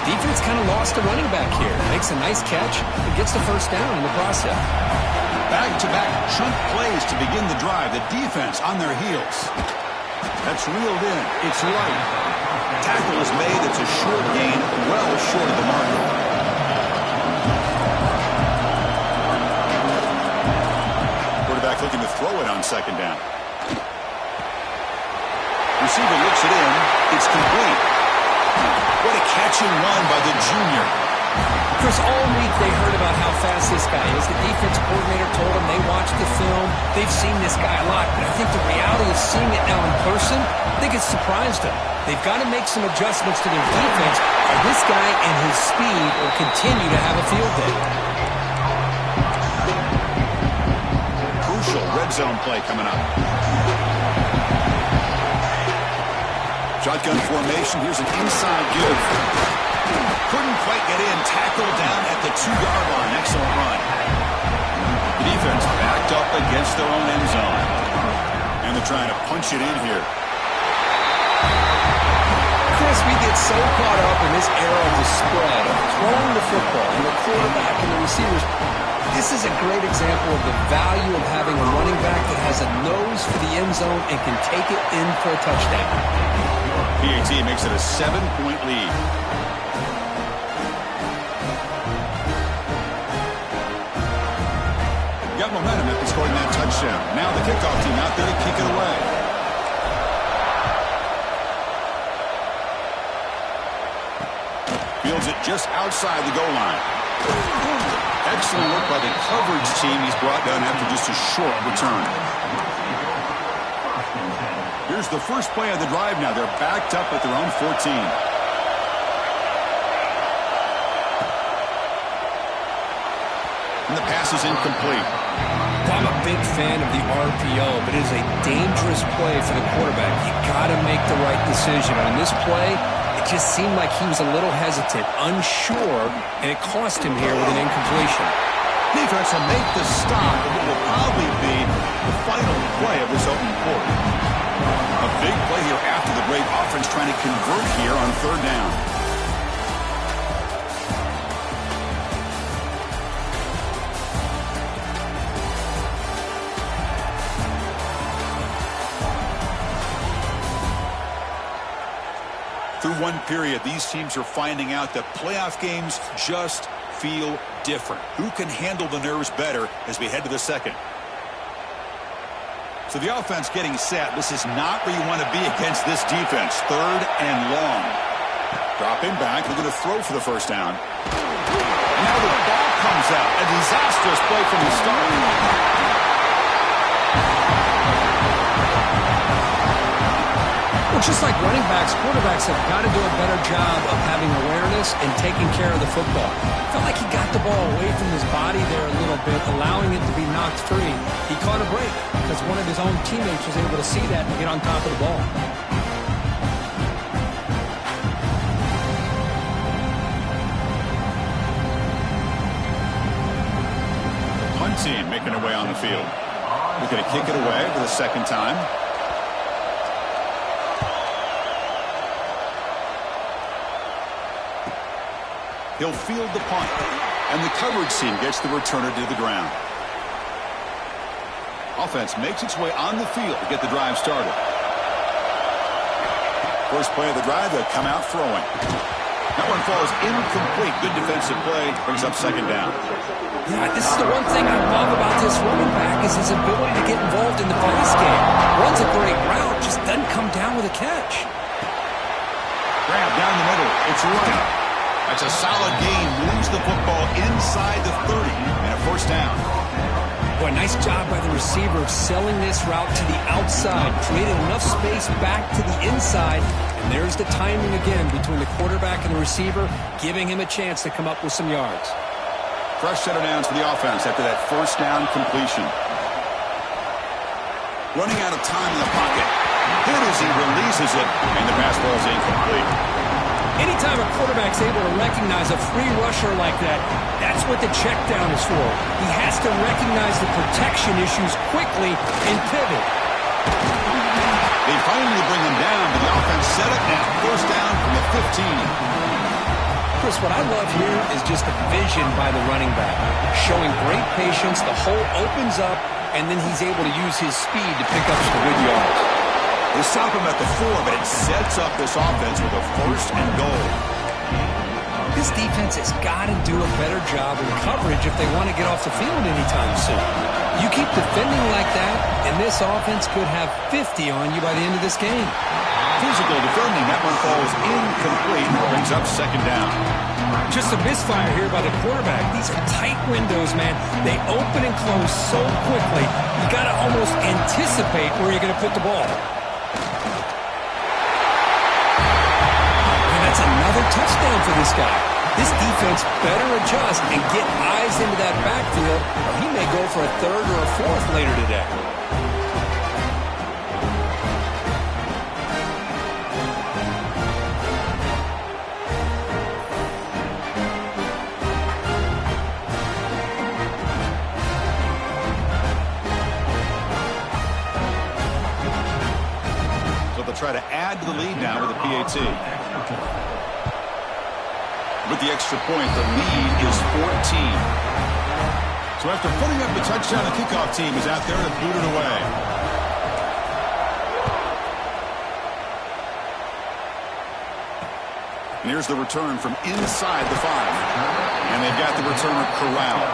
Defense kind of lost a running back here. Makes a nice catch and gets the first down in the process. Back-to-back chunk plays to begin the drive. The defense on their heels. That's reeled in. It's light. Tackle is made. It's a short gain, well short of the marker. Quarterback looking to throw it on second down. Receiver looks it in. It's complete. What a catch and run by the junior. Chris, all week they heard about how fast this guy is. The defense coordinator told them they watched the film. They've seen this guy a lot. But I think the reality of seeing it now in person, I think it's surprised them. They've got to make some adjustments to their defense, or this guy and his speed will continue to have a field day. Crucial red zone play coming up. Shotgun formation. Here's an inside give. Couldn't quite get in. Tackled down at the 2-yard line. Excellent run. The defense backed up against their own end zone. And they're trying to punch it in here. Chris, we get so caught up in this era of the spread, of throwing the football, and the quarterback and the receivers. This is a great example of the value of having a running back that has a nose for the end zone and can take it in for a touchdown. PAT makes it a 7-point lead. Got momentum after scoring that touchdown. Now the kickoff team out there to kick it away. Fields it just outside the goal line. Excellent work by the coverage team. He's brought down after just a short return. Here's the first play of the drive now. They're backed up at their own 14. And the pass is incomplete. I'm a big fan of the RPO, but it is a dangerous play for the quarterback. You got to make the right decision. On this play, it just seemed like he was a little hesitant, unsure, and it cost him here with an incompletion. Defense will make the stop, and it will probably be the final play of this opening quarter. A big play here after the great offense trying to convert here on third down. Through one period, these teams are finding out that playoff games just feel different. Who can handle the nerves better as we head to the second? So the offense getting set. This is not where you want to be against this defense. Third and long. Dropping back. They're going to throw for the first down. Now the ball comes out. A disastrous play from the start. Well, just like running backs, quarterbacks have got to do a better job of having awareness and taking care of the football. Felt like he got the ball away from his body there a little bit, allowing it to be knocked free. He caught a break because one of his own teammates was able to see that and get on top of the ball. The punt team making their way on the field. They're going to kick it away for the second time. He'll field the punt, and the coverage team gets the returner to the ground. Offense makes its way on the field to get the drive started. First play of the drive, they'll come out throwing. That one falls incomplete. Good defensive play, brings up second down. Yeah, this is the one thing I love about this running back is his ability to get involved in the pass game. Runs a great route, just doesn't come down with a catch. Grab down the middle. It's right. That's a solid gain. Moves the football inside the 30 and a first down. Boy, nice job by the receiver of selling this route to the outside. Created enough space back to the inside. And there's the timing again between the quarterback and the receiver, giving him a chance to come up with some yards. Fresh set of downs for the offense after that first down completion. Running out of time in the pocket. Hit as he releases it, and the pass ball is incomplete. Anytime a quarterback's able to recognize a free rusher like that, that's what the check down is for. He has to recognize the protection issues quickly and pivot. They finally bring him down, but the offense set up now. First down from the 15. Chris, what I love here is just the vision by the running back. Showing great patience, the hole opens up, and then he's able to use his speed to pick up some good yards. They stop him at the 4, but it sets up this offense with a first and goal. This defense has got to do a better job in coverage if they want to get off the field anytime soon. You keep defending like that, and this offense could have 50 on you by the end of this game. Physical defending. That one falls incomplete. Brings up second down. Just a misfire here by the quarterback. These are tight windows, man. They open and close so quickly. You got to almost anticipate where you're going to put the ball. Another touchdown for this guy. This defense better adjust and get eyes into that backfield, or he may go for a third or a fourth later today. So they'll try to add to the lead now with a PAT. With the extra point, the lead is 14. So after putting up the touchdown, the kickoff team is out there to boot it away. And here's the return from inside the 5. And they've got the returner corralled.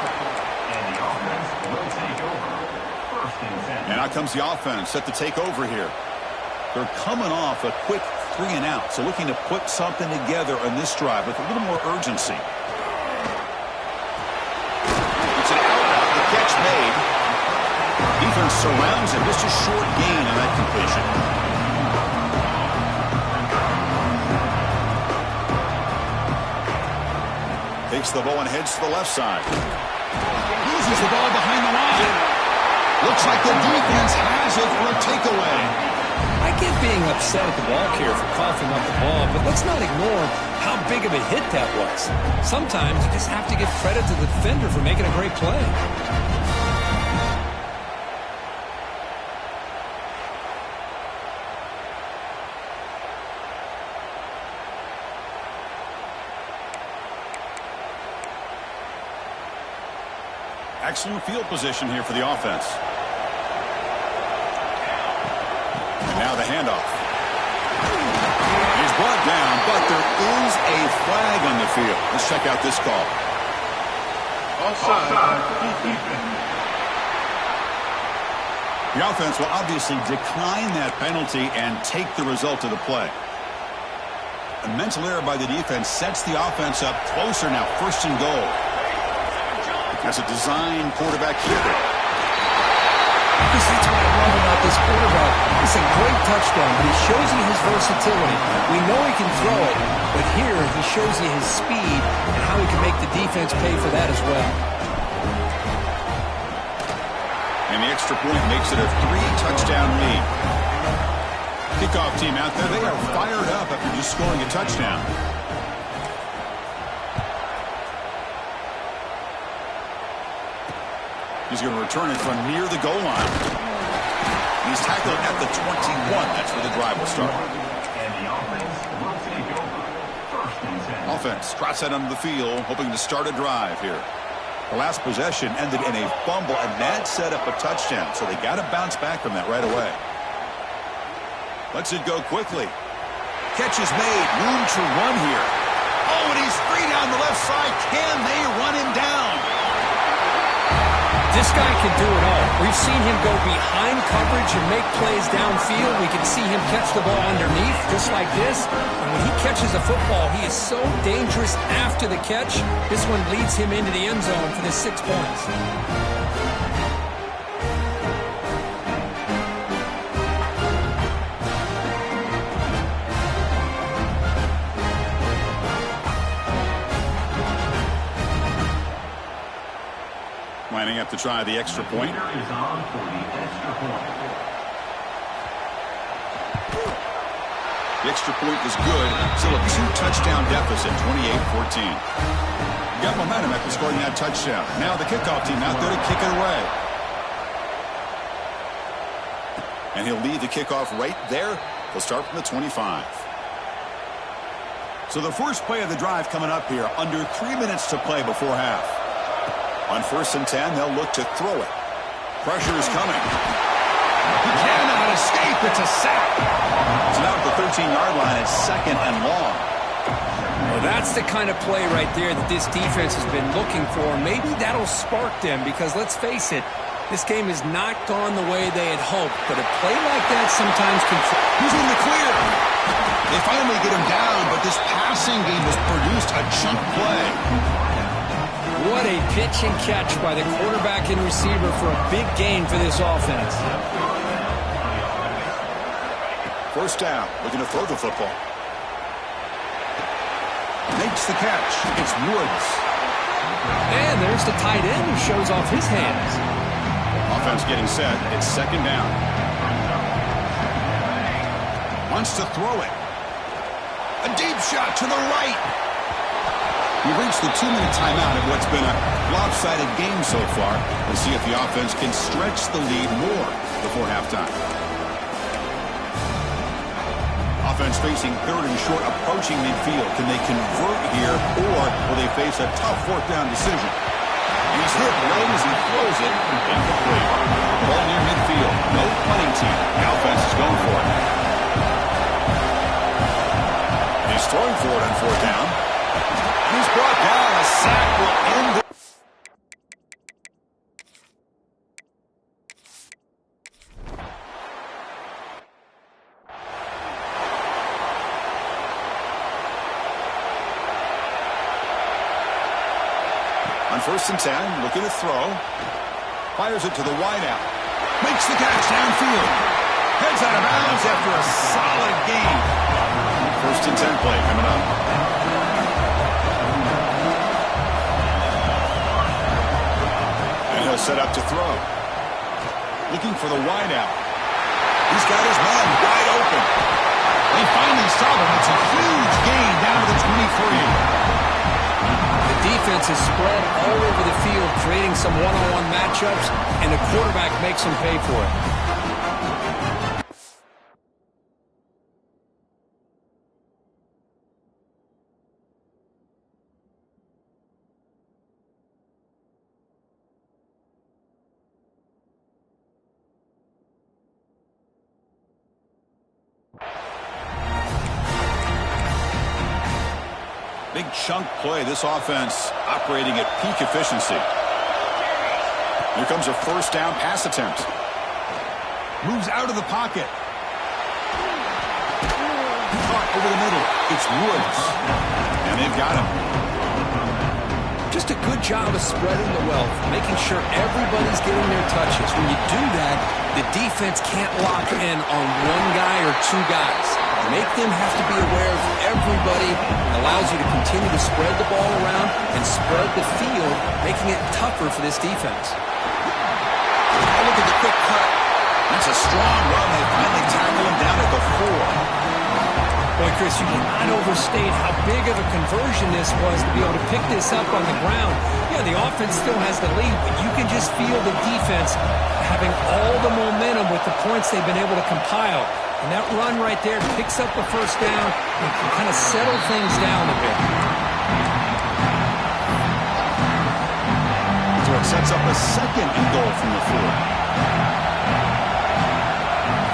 And the offense will take over. First and 10. And out comes the offense set to take over here. They're coming off a quick 3 and out, so looking to put something together on this drive with a little more urgency. It's an out, the catch made. Defense surrounds him, just a short gain on that completion. Takes the ball and heads to the left side. Loses the ball behind the line. Looks like the defense has it for a takeaway. I get being upset at the ball carrier for coughing up the ball, but let's not ignore how big of a hit that was. Sometimes you just have to give credit to the defender for making a great play. Excellent field position here for the offense. And now the handoff. He's brought down, but there is a flag on the field. Let's check out this call. Offside. The offense will obviously decline that penalty and take the result of the play. A mental error by the defense sets the offense up closer now, 1st and goal. As a design quarterback keeper. That's what I love about this quarterback. It's a great touchdown, but he shows you his versatility. We know he can throw it, but here he shows you his speed and how he can make the defense pay for that as well. And the extra point makes it a 3-touchdown lead. Kickoff team out there, they are fired up after just scoring a touchdown. He's going to return it from near the goal line. He's tackled at the 21. That's where the drive will start. And the offense will take over. First and 10. Offense trots that onto the field, hoping to start a drive here. The last possession ended in a fumble, and that set up a touchdown, so they got to bounce back from that right away. Lets it go quickly. Catch is made. Room to run here. Oh, and he's free down the left side. Can they run him down? This guy can do it all. We've seen him go behind coverage and make plays downfield. We can see him catch the ball underneath, just like this. And when he catches a football, he is so dangerous after the catch. This one leads him into the end zone for the 6 points. Lining up to try the extra point. Is on for the extra point. The extra point is good. Still a 2-touchdown deficit, 28-14. Got momentum after scoring that touchdown. Now the kickoff team out there to kick it away. And he'll lead the kickoff right there. He'll start from the 25. So the first play of the drive coming up here. Under 3 minutes to play before half. On 1st and 10, they'll look to throw it. Pressure is coming. He cannot escape. It's a sack. It's now at the 13-yard line. It's 2nd and long. Well, that's the kind of play right there that this defense has been looking for. Maybe that'll spark them because, let's face it, this game has not gone the way they had hoped. But a play like that sometimes can... He's in the clear. They finally get him down, but this passing game has produced a chunk play. What a pitch and catch by the quarterback and receiver for a big gain for this offense. 1st down, looking to throw the football. Makes the catch. It's Woods. And there's the tight end who shows off his hands. Offense getting set. It's 2nd down. Wants to throw it. A deep shot to the right. We've reached the 2-minute timeout of what's been a lopsided game so far. We'll see if the offense can stretch the lead more before halftime. Offense facing 3rd and short, approaching midfield. Can they convert here, or will they face a tough 4th down decision? And he his hip late as he throws it. Incomplete. Ball near midfield. No punting team. The offense is going for it. He's throwing for it on fourth down. He's brought down. A sack will end the... On 1st and 10, looking to throw. Fires it to the wideout. Makes the catch downfield. Heads out of bounds after a solid game. 1st and 10 play coming up. And he'll set up to throw. Looking for the wideout. He's got his man wide open. They finally stop him. It's a huge gain down to the 23. Defense is spread all over the field, creating some one-on-one matchups, and the quarterback makes them pay for it. Big chunk play. This offense operating at peak efficiency. Here comes a 1st down pass attempt. Moves out of the pocket. Caught over the middle. It's Woods. And they've got him. Just a good job of spreading the wealth, making sure everybody's getting their touches. When you do that, the defense can't lock in on one guy or two guys. Make them have to be aware of everybody. It allows you to continue to spread the ball around and spread the field, making it tougher for this defense. Oh, look at the quick cut. That's a strong run. They finally tackle him down at the 4. Boy, Chris, you cannot overstate how big of a conversion this was to be able to pick this up on the ground. Yeah, the offense still has the lead, but you can just feel the defense having all the momentum with the points they've been able to compile. And that run right there picks up the 1st down and can kind of settle things down a bit. So it sets up a 2nd and goal from the 4.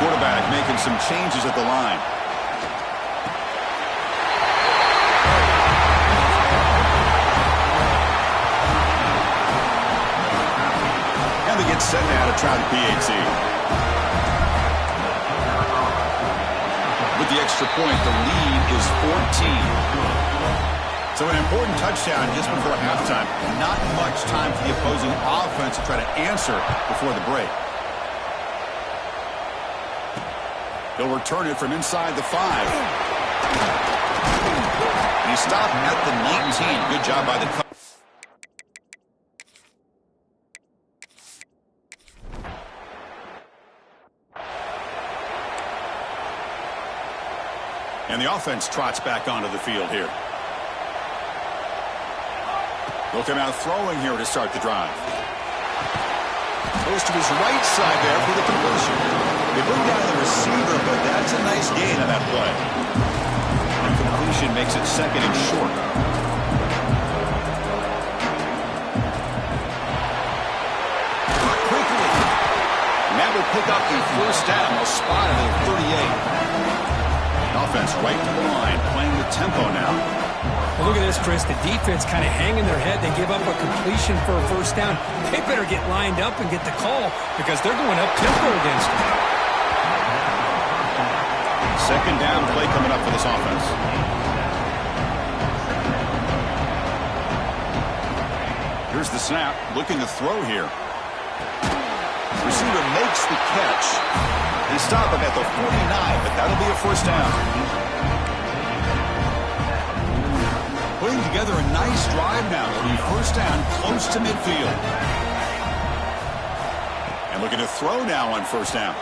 Quarterback making some changes at the line. And they get set now to try the PAT. With the extra point, the lead is 14. So an important touchdown just before halftime. Not much time for the opposing offense to try to answer before the break. He'll return it from inside the 5. And he stopped at the 19. Good job by the coach. And the offense trots back onto the field here. They'll come out throwing here to start the drive. Goes to his right side there for the completion. They bring down the receiver, but that's a nice gain on that play. And completion makes it 2nd and short. Quickly. And that will pick up the 1st down. They'll spot it at 38. Offense right to the line, playing with tempo now. Well, look at this, Chris. The defense kind of hanging their head. They give up a completion for a 1st down. They better get lined up and get the call because they're going up tempo against them. 2nd down play coming up for this offense. Here's the snap. Looking to throw here. Receiver makes the catch. They stop him at the 49, but that'll be a 1st down. Putting together a nice drive now. It'll be 1st down close to midfield. And looking to throw now on 1st down.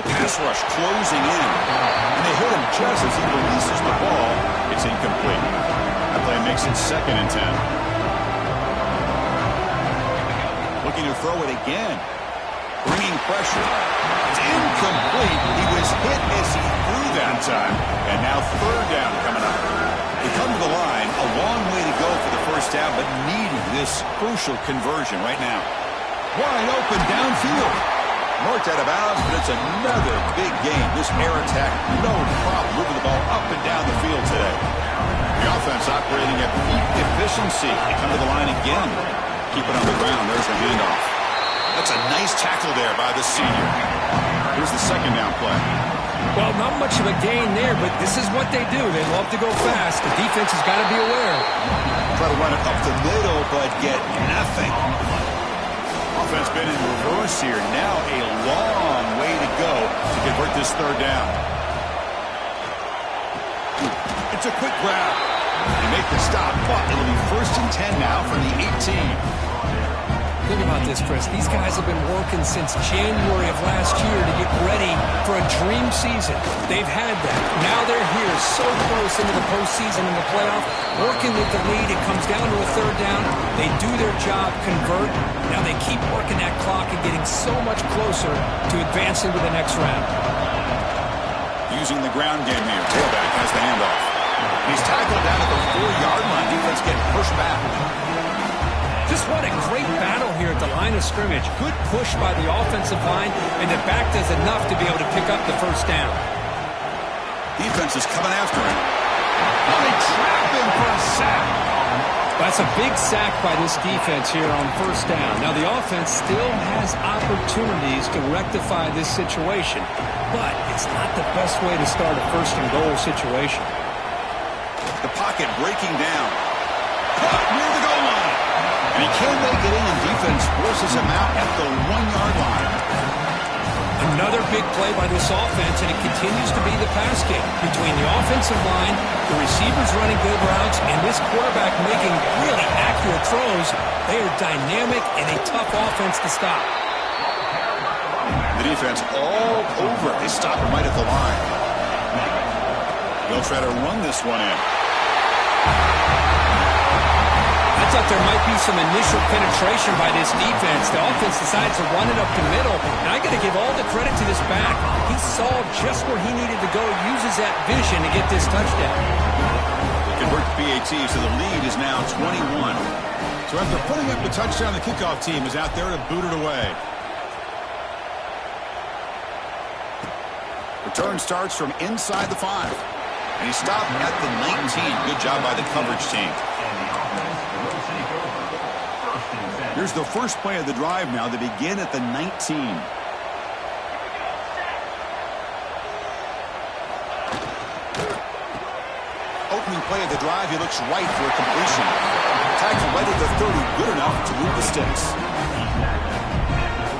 The pass rush closing in. And they hit him just as he releases the ball. It's incomplete. That play makes it 2nd and 10. Looking to throw it again. Bringing pressure. It's incomplete. He was hit as he threw that time. And now 3rd down coming up. They come to the line, a long way to go for the first down, but needing this crucial conversion right now. Wide open downfield. Marked out of bounds, but it's another big game. This air attack, no problem moving the ball up and down the field today. The offense operating at peak efficiency. They come to the line again. Keep it on the ground. There's the handoff. That's a nice tackle there by the senior. Here's the second down play. Well, not much of a gain there, but this is what they do. They love to go fast. The defense has got to be aware. Try to run it up the middle, but get nothing. Offense been in reverse here. Now a long way to go to convert this third down. It's a quick grab. They make the stop, but it'll be 1st and 10 now from the 18. Think about this, Chris. These guys have been working since January of last year to get ready for a dream season. They've had that. Now they're here so close into the postseason and the playoff, working with the lead. It comes down to a third down. They do their job, convert. Now they keep working that clock and getting so much closer to advancing to the next round. Using the ground game here. Tailback has the handoff. He's tackled down at the 4-yard line. Defense getting pushed back. Just what a great battle here at the line of scrimmage. Good push by the offensive line, and the back does enough to be able to pick up the first down. Defense is coming after him. Oh, they trap him for a sack. That's a big sack by this defense here on first down. Now, the offense still has opportunities to rectify this situation, but it's not the best way to start a first-and-goal situation. The pocket breaking down. Caught near the goal line. And he can't make it in, and defense forces him out at the 1-yard line. Another big play by this offense, and it continues to be the pass game. Between the offensive line, the receivers running good routes, and this quarterback making really accurate throws, they are dynamic and a tough offense to stop. The defense all over it. They stop him right at the line. They'll try to run this one in. I thought there might be some initial penetration by this defense. The offense decides to run it up the middle, and I got to give all the credit to this back. He saw just where he needed to go, uses that vision to get this touchdown. Convert the PAT, so the lead is now 21. So after putting up the touchdown, the kickoff team is out there to boot it away. Return starts from inside the 5. And he stopped at the 19. Good job by the coverage team. Here's the first play of the drive now. They begin at the 19. Opening play of the drive, he looks right for a completion. Tackle right at the 30, good enough to move the sticks.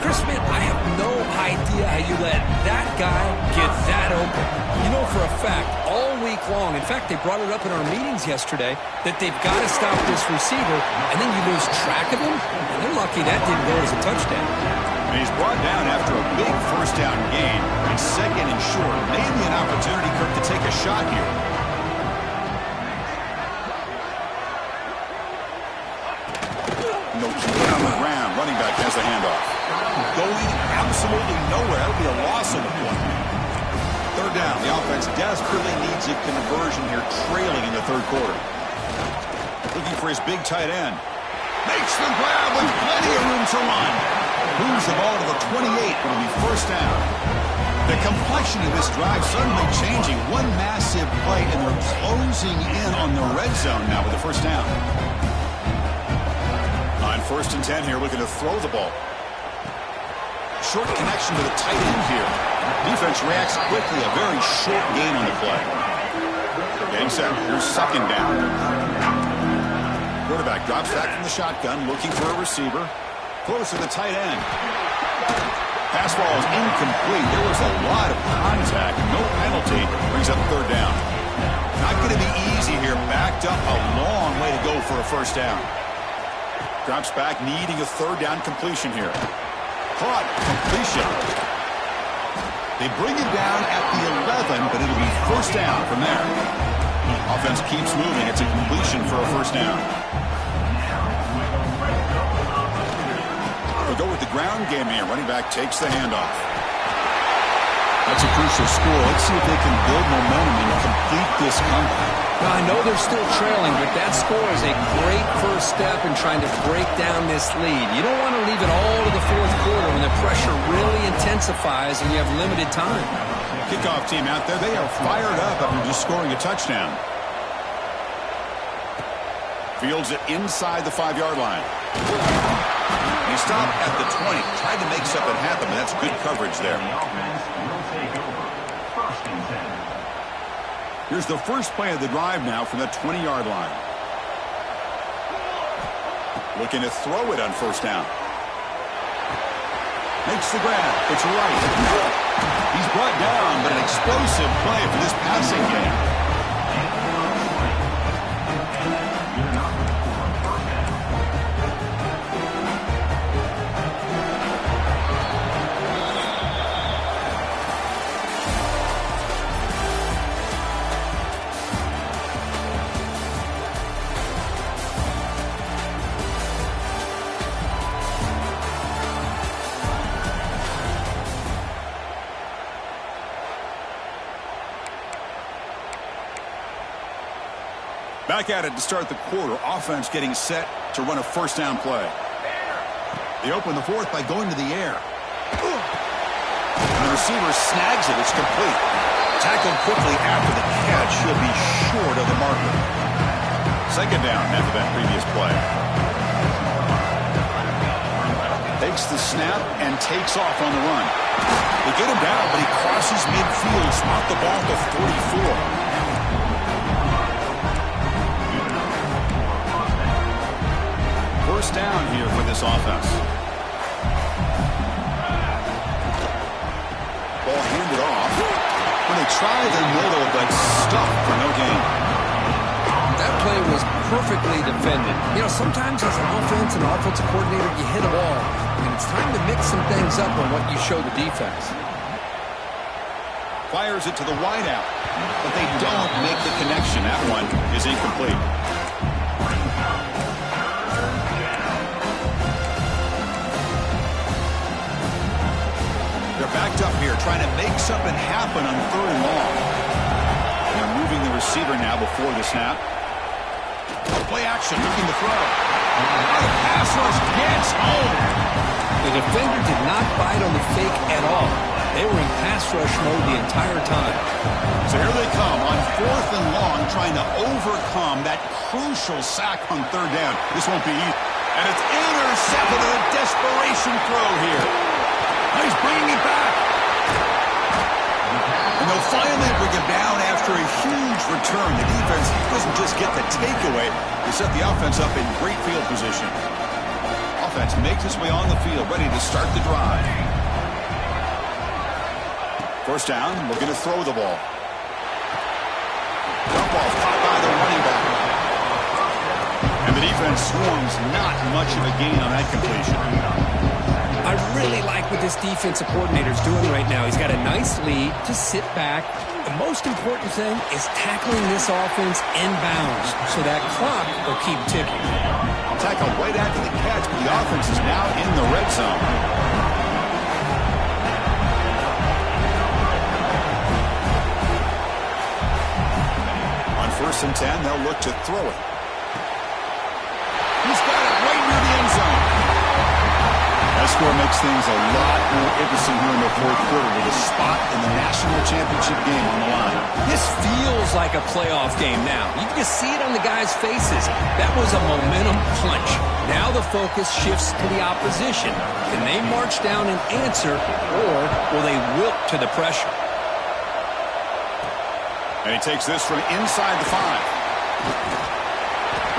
Chris, man, I have no idea how you let that guy get that open. You know for a fact, all week long, in fact, they brought it up in our meetings yesterday, that they've got to stop this receiver, and then you lose track of him, and they're lucky that didn't go as a touchdown. And he's brought down after a big first down gain. It's 2nd and short. Maybe an opportunity, Kirk, to take a shot here. No keeping on the ground. Running back has the handoff. Going absolutely nowhere. That'll be a loss of the play. Third down. The offense desperately needs a conversion here, trailing in the third quarter. Looking for his big tight end. Makes the grab with plenty of room to run. Moves the ball to the 28. It'll be first down. The complexion of this drive suddenly changing. One massive play, and they're closing in on the red zone now with the first down. On 1st and 10 here, looking to throw the ball. Short connection to the tight end here. Defense reacts quickly. A very short gain on the play. Getting set. Here's 2nd down. Quarterback drops back from the shotgun, looking for a receiver. Close to the tight end. Pass ball is incomplete. There was a lot of contact. No penalty. Brings up 3rd down. Not going to be easy here. Backed up a long way to go for a first down. Drops back, needing a 3rd down completion here. Caught. Completion. They bring it down at the 11, but it'll be first down from there. Offense keeps moving. It's a completion for a first down. We'll go with the ground game here. Running back takes the handoff. That's a crucial score. Let's see if they can build momentum and complete this comeback. Now, I know they're still trailing, but that score is a great first step in trying to break down this lead. You don't want to leave it all to the fourth quarter when the pressure really intensifies and you have limited time. Kickoff team out there, they are fired up after just scoring a touchdown. Fields it inside the 5-yard line. He stopped at the 20, tried to make something happen, but that's good coverage there. The offense will take over. First and 10. Here's the first play of the drive now from the 20-yard line. Looking to throw it on first down. Makes the grab. It's right. He's brought down, but an explosive play for this passing game. Back at it to start the quarter. Offense getting set to run a first down play. They open the fourth by going to the air. And the receiver snags it. It's complete. Tackled quickly after the catch. Should be short of the marker. Second down after that previous play. Takes the snap and takes off on the run. They get him down, but he crosses midfield. Spot the ball to 44. First down here for this offense. Ball handed off. When they try the middle, but stuffed for no gain. That play was perfectly defended. You know, sometimes as an offense and offensive coordinator, you hit a wall, and it's time to mix some things up on what you show the defense. Fires it to the wideout, but they don't make the connection. That one is incomplete. They're backed up here, trying to make something happen on third and long. They're moving the receiver now before the snap. Play action, looking to throw. The pass rush gets home. The defender did not bite on the fake at all. They were in pass rush mode the entire time. So here they come on fourth and long, trying to overcome that crucial sack on third down. This won't be easy. And it's intercepted in a desperation throw here. He's bringing it back. And they'll finally bring it down after a huge return. The defense doesn't just get the takeaway. They set the offense up in great field position. Offense makes its way on the field, ready to start the drive. First down, looking to throw the ball. Dump off, caught by the running back. And the defense swarms, not much of a gain on that completion. I really like what this defensive coordinator is doing right now. He's got a nice lead to sit back. The most important thing is tackling this offense inbounds so that clock will keep ticking. Tackle right after the catch, but the offense is now in the red zone. On first and 10, they'll look to throw it. He's got it right near the end zone. That score makes things a lot more interesting here in the fourth quarter with a spot in the national championship game on the line. This feels like a playoff game now. You can just see it on the guys' faces. That was a momentum punch. Now the focus shifts to the opposition. Can they march down and answer, or will they wilt to the pressure? And he takes this from inside the 5.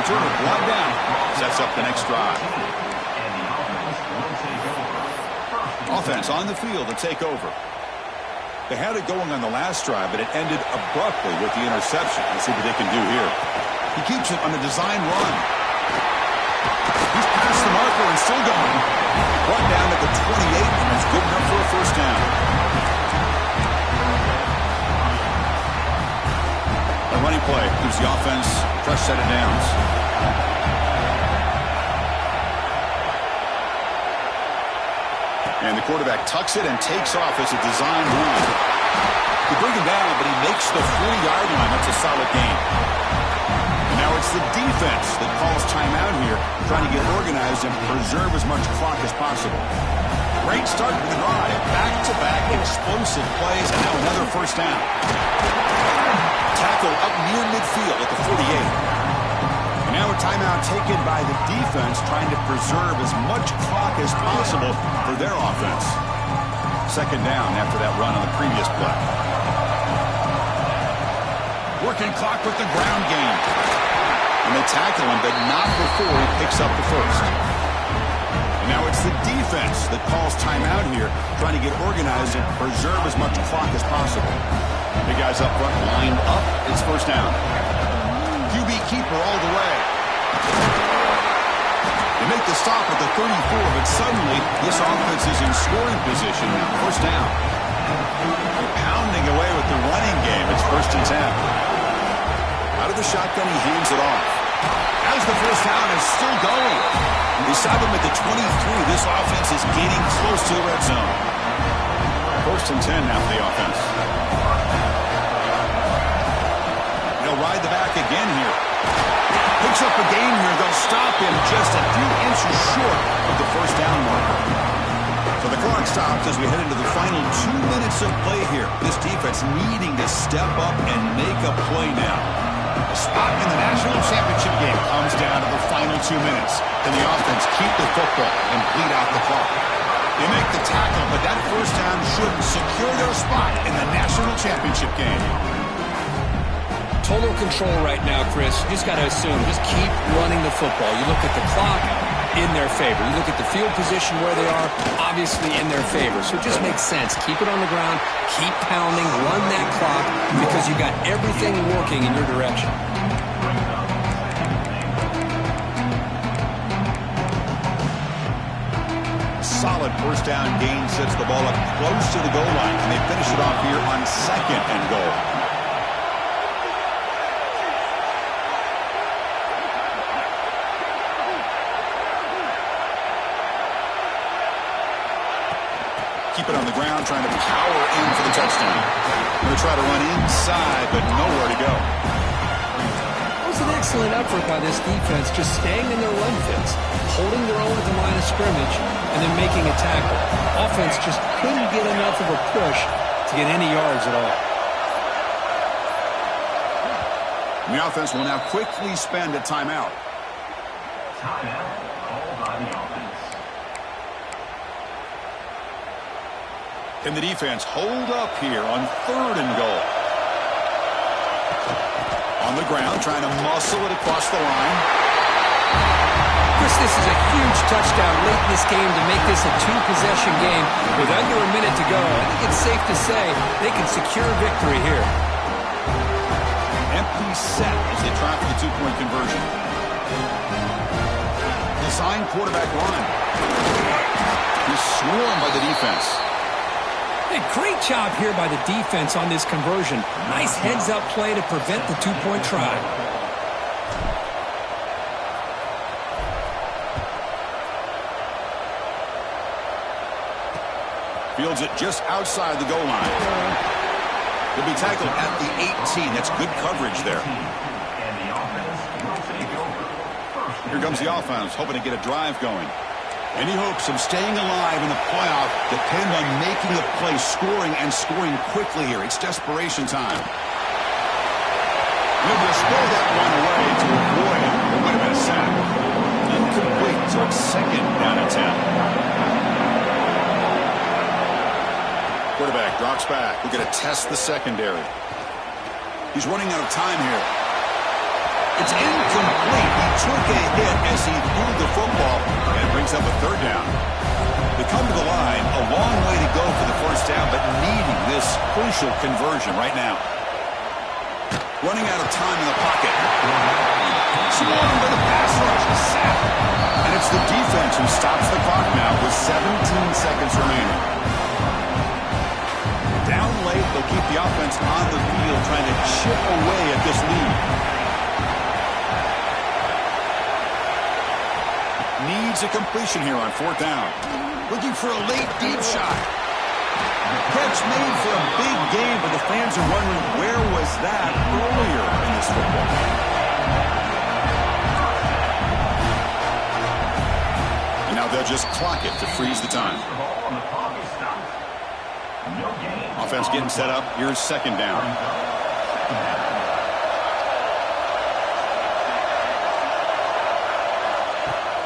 Return it brought down. Sets up the next drive. Offense on the field to take over. They had it going on the last drive, but it ended abruptly with the interception. Let's see what they can do here. He keeps it on a design run. He's past the marker and still going. Brought down at the 28, and that's good enough for a first down. A running play gives the offense a fresh set of downs. And the quarterback tucks it and takes off as a design run. They bring him down, but he makes the 40-yard line. That's a solid gain. And now it's the defense that calls timeout here, trying to get organized and preserve as much clock as possible. Great start to the drive. Back-to-back explosive plays, and now another first down. Tackle up near midfield at the 48. And now a timeout taken by the defense, trying to preserve as much clock as possible for their offense. Second down after that run on the previous play. Working clock with the ground game. And they tackle him, but not before he picks up the first. And now it's the defense that calls timeout here, trying to get organized and preserve as much clock as possible. The guys up front lined up. It's first down. QB keeper all the way. They make the stop at the 34, but suddenly this offense is in scoring position now. First down. Pounding away with the running game. It's first and 10. Out of the shotgun, he hands it off. As the first down is still going. They stop him at the 23. This offense is getting close to the red zone. First and 10 now for the offense. They'll ride the back again here. Picks up a gain here. They'll stop him just a few inches short of the first down marker. So the clock stops as we head into the final 2 minutes of play here. This defense needing to step up and make a play now. A spot in the national championship game comes down to the final 2 minutes. Can the offense keep the football and bleed out the clock? They make the tackle, but that first down should secure their spot in the national championship game. Total control right now, Chris. You just got to assume, just keep running the football. You look at the clock, in their favor. You look at the field position where they are, obviously in their favor. So it just makes sense. Keep it on the ground, keep pounding, run that clock, because you got everything working in your direction. Solid first down gain sets the ball up close to the goal line, and they finish it off here on second and goal. Keep it on the ground, trying to power in for the touchdown. Going to try to run inside, but nowhere to go. It was an excellent effort by this defense, just staying in their run fits, holding their own at the line of scrimmage, and then making a tackle. Offense just couldn't get enough of a push to get any yards at all. And the offense will now quickly spend a timeout. Timeout called by the offense. Can the defense hold up here on third and goal? On the ground, trying to muscle it across the line. Chris, this is a huge touchdown late in this game to make this a two-possession game with under a minute to go. I think it's safe to say they can secure victory here. Empty set as they try for the two-point conversion. Design quarterback run. He's swarmed by the defense. Hey, great job here by the defense on this conversion. Nice heads-up play to prevent the two-point try. Fields it just outside the goal line. He'll be tackled at the 18. That's good coverage there. And the offense will take over. Here comes the offense, hoping to get a drive going. Any hopes of staying alive in the playoff depend on making a play, scoring, and scoring quickly here. It's desperation time. Able to spare that one away to avoid what might have been a sack. Incomplete, so it's second down and 10. Quarterback drops back. We're going to test the secondary. He's running out of time here. It's incomplete. He took a hit as he threw the football and brings up a third down. They come to the line, a long way to go for the first down, but needing this crucial conversion right now. Running out of time in the pocket. Swarmed by the pass rush, a sack. And it's the defense who stops the clock now with 17 seconds remaining. Down late, they'll keep the offense on the field, trying to chip away at this lead. Needs a completion here on fourth down. Looking for a late deep shot. Catch made for a big game, but the fans are wondering where was that earlier in this football. They'll just clock it to freeze the time. The ball and the clock is stopped. No gain. Offense getting set up. Here's second down. Brings up second down.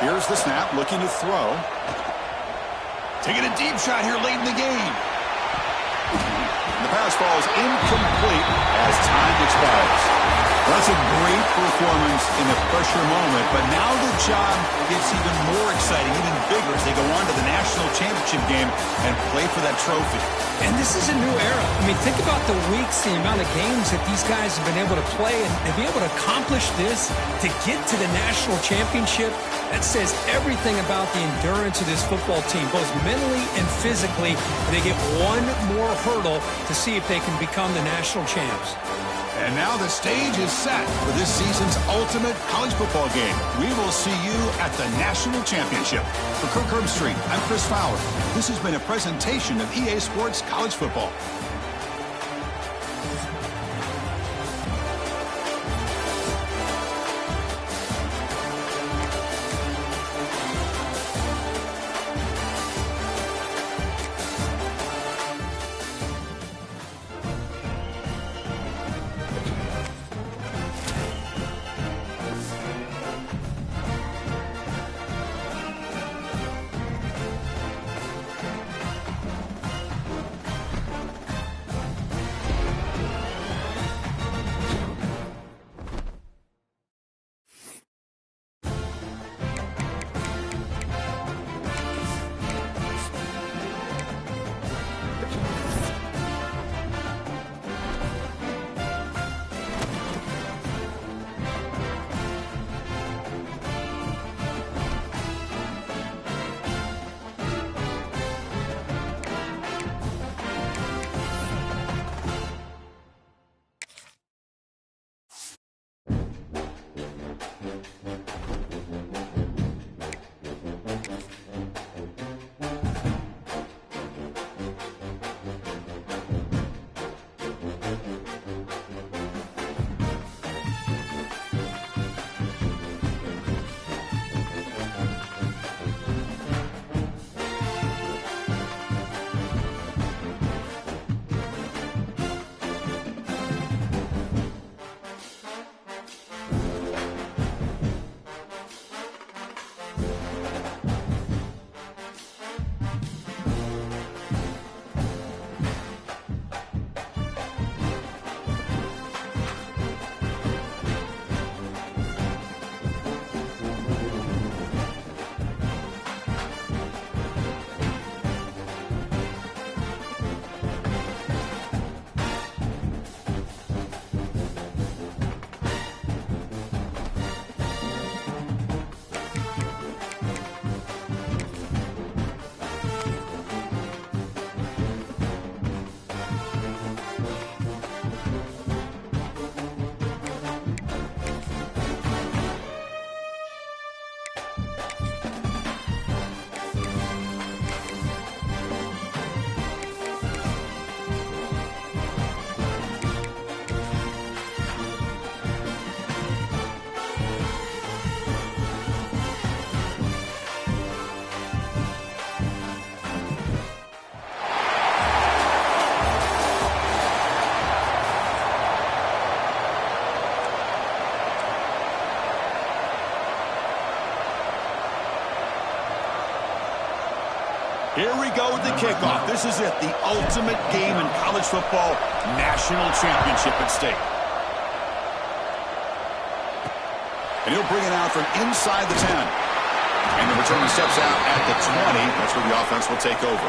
Here's the snap, looking to throw. Taking a deep shot here late in the game. The pass falls incomplete as time expires. That's a great performance in a pressure moment, but now the job gets even more exciting, even bigger as they go on to the national championship game and play for that trophy. And this is a new era. I mean, think about the weeks, the amount of games that these guys have been able to play, and to be able to accomplish this, to get to the national championship, that says everything about the endurance of this football team, both mentally and physically. They get one more hurdle to see if they can become the national champs. And now the stage is set for this season's ultimate college football game. We will see you at the national championship. For Kirk Herbstreit, I'm Chris Fowler. This has been a presentation of EA Sports College Football. Here we go with the kickoff. This is it, the ultimate game in college football, national championship at stake. And he'll bring it out from inside the 10. And the return steps out at the 20. That's where the offense will take over.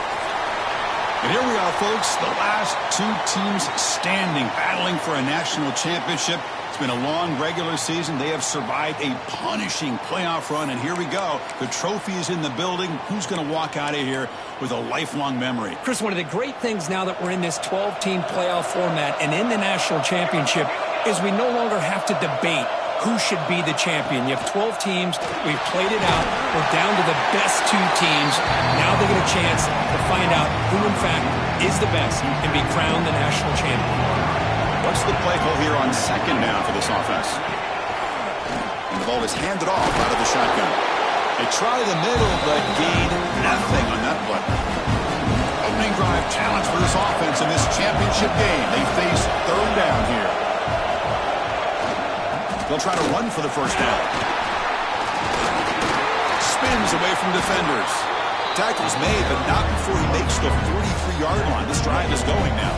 And here we are, folks, the last two teams standing, battling for a national championship. It's been a long regular season. They have survived a punishing playoff run, and here we go. The trophy is in the building. Who's going to walk out of here with a lifelong memory? Chris, one of the great things now that we're in this 12-team playoff format and in the national championship is we no longer have to debate who should be the champion. You have 12 teams. We've played it out. We're down to the best two teams. Now they get a chance to find out who, in fact, is the best and be crowned the national champion. What's the play call here on second down for this offense? And the ball is handed off out of the shotgun. They try the middle, but gain nothing on that play. Opening drive challenge for this offense in this championship game. They face third down here. They'll try to run for the first down. Spins away from defenders. Tackle's made, but not before he makes the 43-yard line. This drive is going now.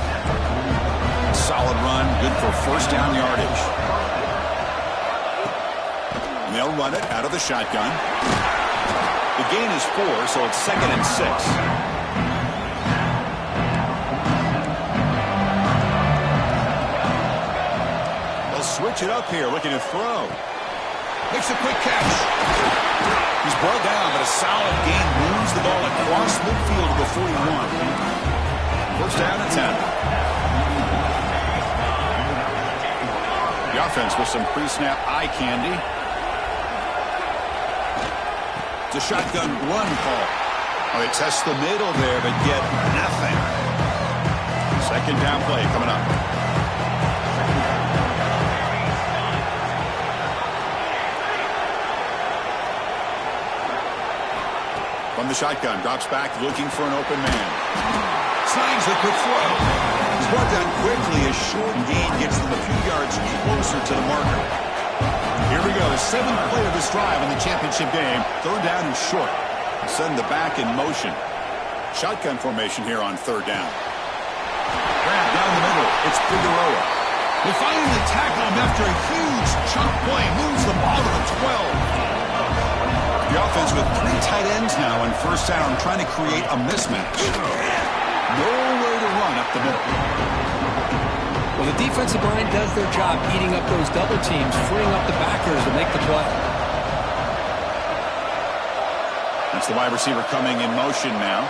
Solid run, good for first down yardage. And they'll run it out of the shotgun. The gain is 4, so it's 2nd and 6. They'll switch it up here, looking to throw. Makes a quick catch. He's brought down, but a solid gain moves the ball across midfield to the 41. First down and 10. The offense with some pre-snap eye candy. It's a shotgun run call. Oh, they test the middle there, but get nothing. Second down play coming up. From the shotgun, drops back, looking for an open man. Signs the quick throw. He's brought down quickly. A short gain gets them a few yards closer to the marker. Here we go. The 7th play of this drive in the championship game. Third down and short. Send the back in motion. Shotgun formation here on third down. Grab down the middle. It's Figueroa. They finally tackle him after a huge chunk play. Moves the ball to the 12. The offense with 3 tight ends now on first down, trying to create a mismatch. Nowhere to run up the middle. Well, the defensive line does their job eating up those double teams, freeing up the backers to make the play. That's the wide receiver coming in motion now.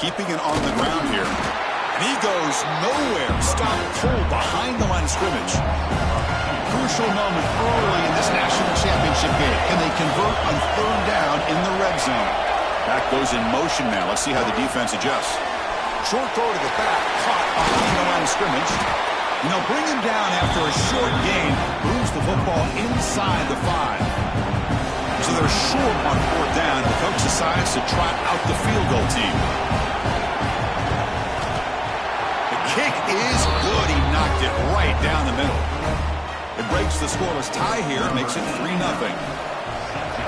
Keeping it on the ground here. And he goes nowhere. Stop cold behind the line of scrimmage. Crucial moment early in this national championship game. Can they convert on third down in the red zone? Back goes in motion now. Let's see how the defense adjusts. Short throw to the back, caught behind the line of scrimmage. And they'll bring him down after a short gain. Moves the football inside the 5. So they're short on fourth down. The coach decides to trot out the field goal team. The kick is good. He knocked it right down the middle. It breaks the scoreless tie here, makes it 3-0.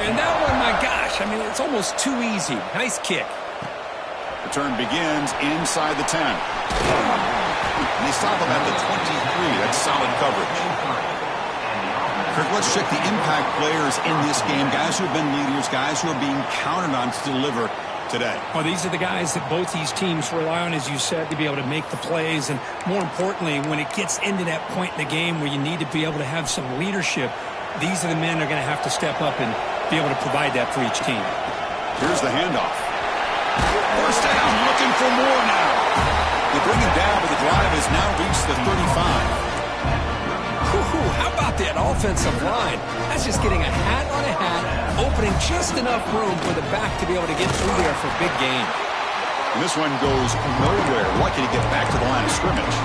And that one, my gosh, I mean, it's almost too easy. Nice kick. Return begins inside the 10. And they stop him at the 23. That's solid coverage. Kirk, let's check the impact players in this game. Guys who have been leaders, guys who are being counted on to deliver today. Well, these are the guys that both these teams rely on, as you said, to be able to make the plays. And more importantly, when it gets into that point in the game where you need to be able to have some leadership, these are the men that are going to have to step up and be able to provide that for each team. Here's the handoff. First down, looking for more now. They bring him down, but the drive has now reached the 35. How about that offensive line? That's just getting a hat on a hat, opening just enough room for the back to be able to get through there for a big gain. And this one goes nowhere. Lucky to get back to the line of scrimmage.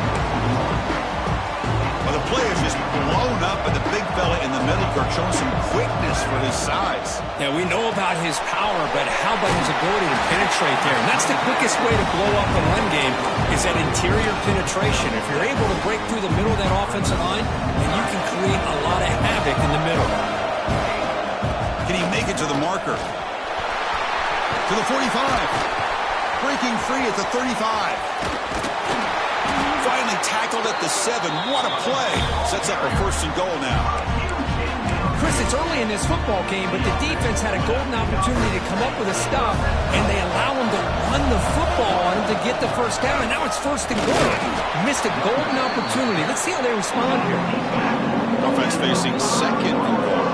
Well, the play is just blown up, and the big fella in the middle, Kirk, showing some quickness for his size. Yeah, we know about his power, but how about his ability to penetrate there? And that's the quickest way to blow up a run game, is that interior penetration. If you're able to break through the middle of that offensive line, then you can create a lot of havoc in the middle. Can he make it to the marker? To the 45. Breaking free at the 35. Finally tackled at the 7. What a play. Sets up a 1st and goal now. Chris, it's early in this football game, but the defense had a golden opportunity to come up with a stop, and they allow him to run the football on him to get the first down, and now it's 1st and goal. Missed a golden opportunity. Let's see how they respond here. Offense facing 2nd and goal.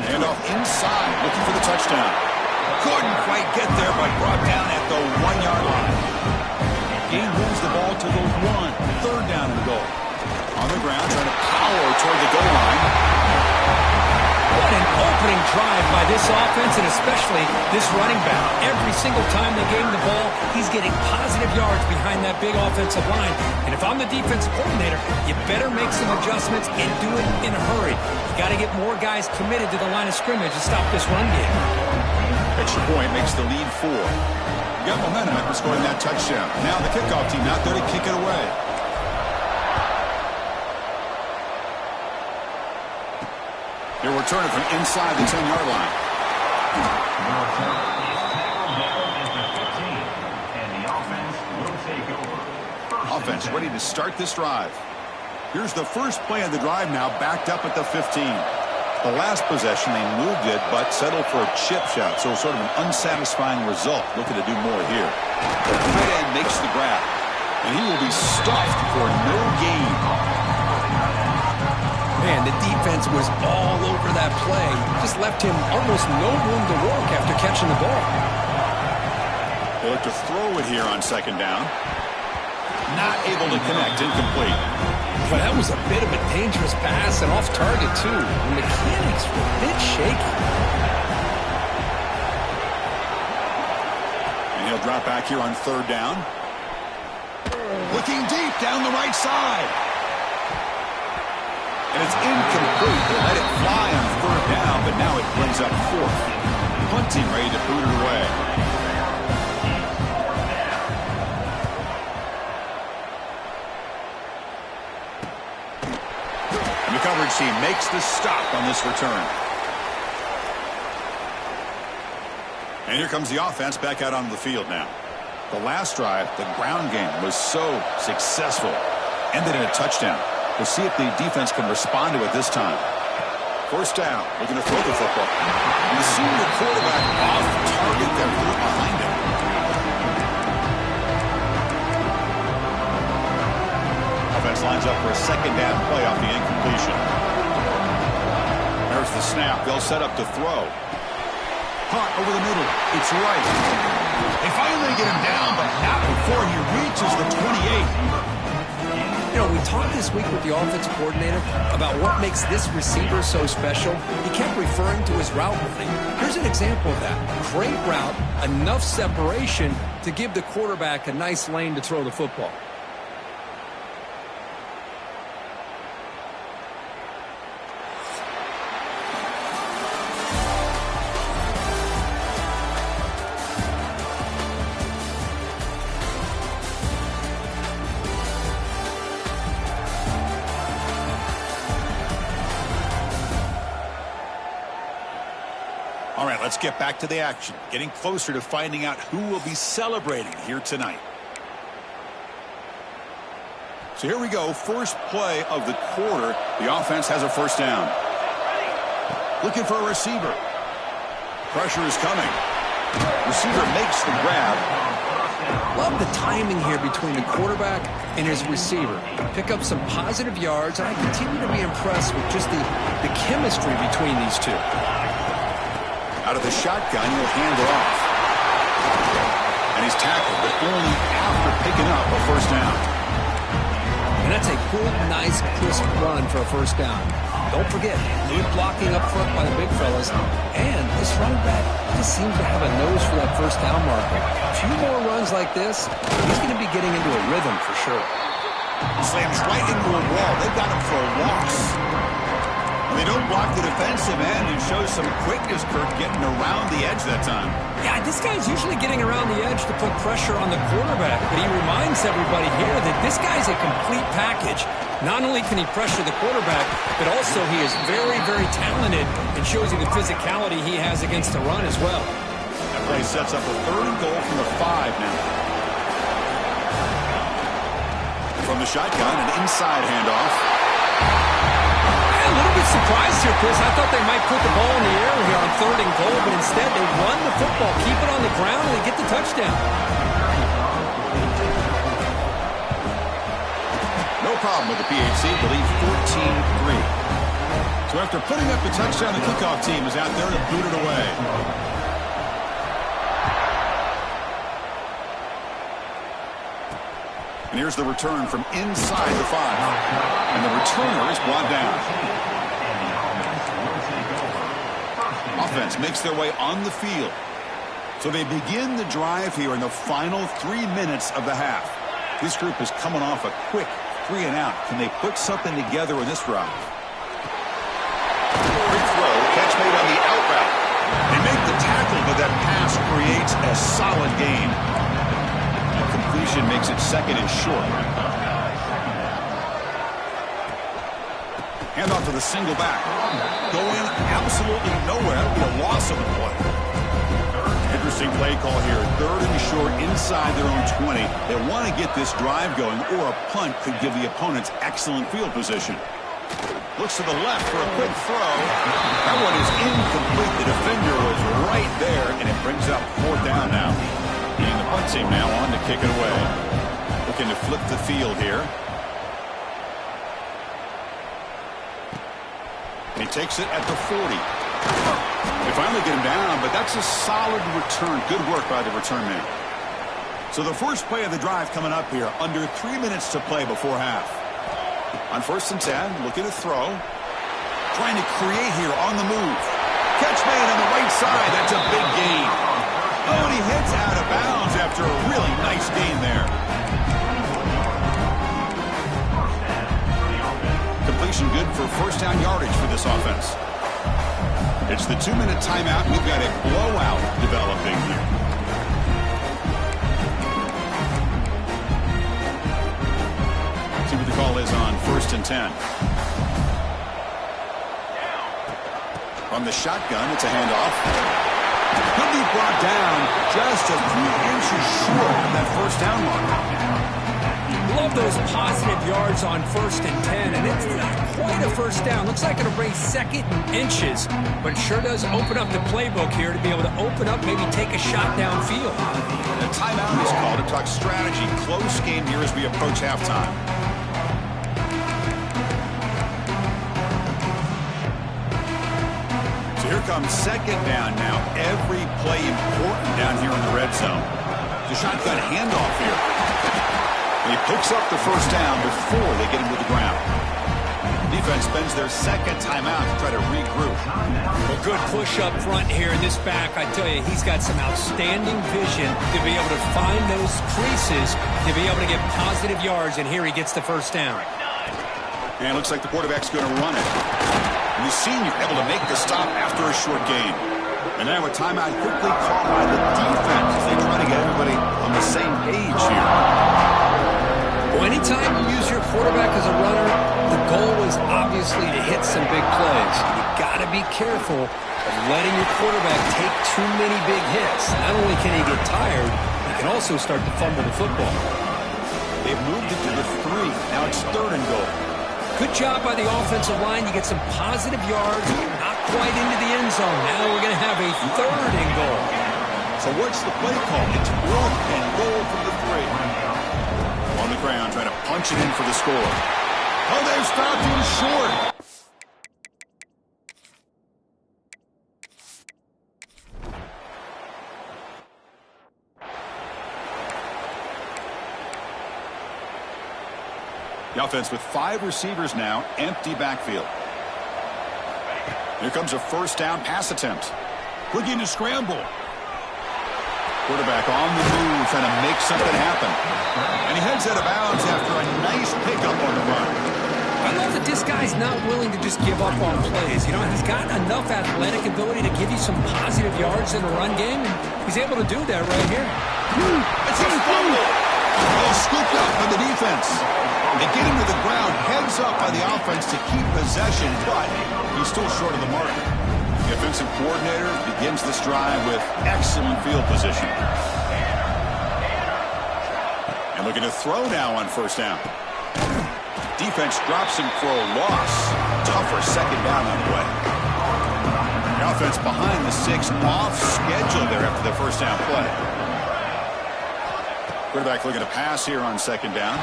Handoff inside, looking for the touchdown. Couldn't quite get there, but brought down at the 1-yard line. Gain moves the ball to the 1. 3rd down and goal. On the ground, trying to power toward the goal line. What an opening drive by this offense, and especially this running back. Every single time they gave him the ball, he he's getting positive yards behind that big offensive line. And if I'm the defensive coordinator, you better make some adjustments and do it in a hurry. You got to get more guys committed to the line of scrimmage to stop this run game. Extra point makes the lead 4. Got momentum after scoring that touchdown. Now the kickoff team out there to kick it away. They're returning from inside the 10-yard line. Offense ready to start this drive. Here's the first play of the drive now, backed up at the 15. The last possession, they moved it, but settled for a chip shot, so sort of an unsatisfying result. Looking to do more here. The tight end makes the grab, and he will be stuffed for no gain. Man, the defense was all over that play. Just left him almost no room to work after catching the ball. They look to throw it here on second down. Not able to connect, incomplete. But that was a bit of a dangerous pass and off target, too. The mechanics were a bit shaky. And he'll drop back here on third down. Looking deep down the right side. And it's incomplete. They let it fly on third down, but now it brings up fourth. Punting ready to boot it away. And the coverage team makes the stop on this return. And here comes the offense back out onto the field now. The last drive, the ground game, was so successful. Ended in a touchdown. We'll see if the defense can respond to it this time. First down, looking to throw the football. And the senior quarterback off target there, behind him. Offense lines up for a second down play off the incompletion. There's the snap. They'll set up to throw. Caught over the middle. It's right. They finally get him down, but not before he reaches the 28. You know, we talked this week with the offensive coordinator about what makes this receiver so special. He kept referring to his route running. Here's an example of that. Great route, enough separation to give the quarterback a nice lane to throw the football. All right, let's get back to the action. Getting closer to finding out who will be celebrating here tonight. So here we go. First play of the quarter. The offense has a first down. Looking for a receiver. Pressure is coming. Receiver makes the grab. Love the timing here between the quarterback and his receiver. Pick up some positive yards, and I continue to be impressed with just the chemistry between these two. Out of the shotgun, he'll hand it off. And he's tackled, but only after picking up a first down. And that's a good, nice, crisp run for a first down. Don't forget, good blocking up front by the big fellas. And this running back just seems to have a nose for that first down marker. A few more runs like this, he's going to be getting into a rhythm for sure. Slams right into a wall. They've got him for a loss. They don't block the defensive end and shows some quickness, Kirk, getting around the edge that time. Yeah, this guy's usually getting around the edge to put pressure on the quarterback, but he reminds everybody here that this guy's a complete package. Not only can he pressure the quarterback, but also he is very, very talented and shows you the physicality he has against the run as well. That play sets up a third and goal from the 5 now. From the shotgun, an inside handoff. A little bit surprised here, Chris. I thought they might put the ball in the air here on third and goal, but instead they run the football, keep it on the ground, and they get the touchdown. No problem with the PHC. They lead 14-3. So after putting up the touchdown, the kickoff team is out there to boot it away. And here's the return from inside the 5. And the returner is brought down. Offense makes their way on the field. So they begin the drive here in the final 3 minutes of the half. This group is coming off a quick 3 and out. Can they put something together in this drive? Quick throw, catch made on the out route. They make the tackle, but that pass creates a solid gain. And completion makes it 2nd and short. Hand off to the single back. Going absolutely nowhere. That'll be a loss of the play. Interesting play call here. 3rd and short inside their own 20. They want to get this drive going, or a punt could give the opponents excellent field position. Looks to the left for a quick throw. That one is incomplete. The defender was right there, and it brings up 4th down now. And the punt team now on to kick it away. Looking to flip the field here. And he takes it at the 40. They finally get him down, but that's a solid return. Good work by the return man. So the first play of the drive coming up here. Under 3 minutes to play before half. On 1st and 10, looking to throw. Trying to create here on the move. Catch made on the right side. That's a big gain. Oh, and he hits out of bounds after a really nice gain there. Completion good for 1st down yardage for this offense. It's the 2-minute timeout. We've got a blowout developing here. See what the call is on 1st and 10. From the shotgun, it's a handoff. Could be brought down just a few inches short of that 1st down mark. Love those positive yards on 1st and 10, and it's not quite a 1st down. Looks like it'll bring 2nd and inches, but it sure does open up the playbook here to be able to open up, maybe take a shot downfield. The timeout is called to talk strategy. Close game here as we approach halftime. So here comes 2nd down now. Every play important down here in the red zone. The shotgun handoff here. And he picks up the 1st down before they get him to the ground. Defense spends their 2nd timeout to try to regroup. Well, good push up front here in this back. I tell you, he's got some outstanding vision to be able to find those creases, to be able to get positive yards, and here he gets the 1st down. And it looks like the quarterback's going to run it. And the senior able to make the stop after a short gain. And now a timeout quickly called by the defense as they try to get everybody on the same page here. Well, anytime you use your quarterback as a runner, the goal is obviously to hit some big plays. You got to be careful of letting your quarterback take too many big hits. Not only can he get tired, he can also start to fumble the football. They've moved it to the 3. Now it's 3rd and goal. Good job by the offensive line. You get some positive yards, not quite into the end zone. Now we're going to have a 3rd and goal. So what's the play call? It's 4th and goal from the 3. On the ground, trying to punch it in for the score. Oh, they've stopped him short. The offense with 5 receivers now, empty backfield. Here comes a 1st down pass attempt. Looking to scramble. Quarterback on the move, trying to make something happen. And he heads out of bounds after a nice pickup on the run. I love that this guy's not willing to just give up on plays. You know, he's got enough athletic ability to give you some positive yards in the run game, and he's able to do that right here. It's a fumble. Well, scooped up by the defense. They get him to the ground, heads up by the offense to keep possession, but he's still short of the mark. The offensive coordinator begins this drive with excellent field position. And looking to throw now on 1st down. Defense drops him for a loss. Tougher 2nd down on the way. The offense behind the 6, off schedule there after the 1st down play. Quarterback looking to pass here on 2nd down.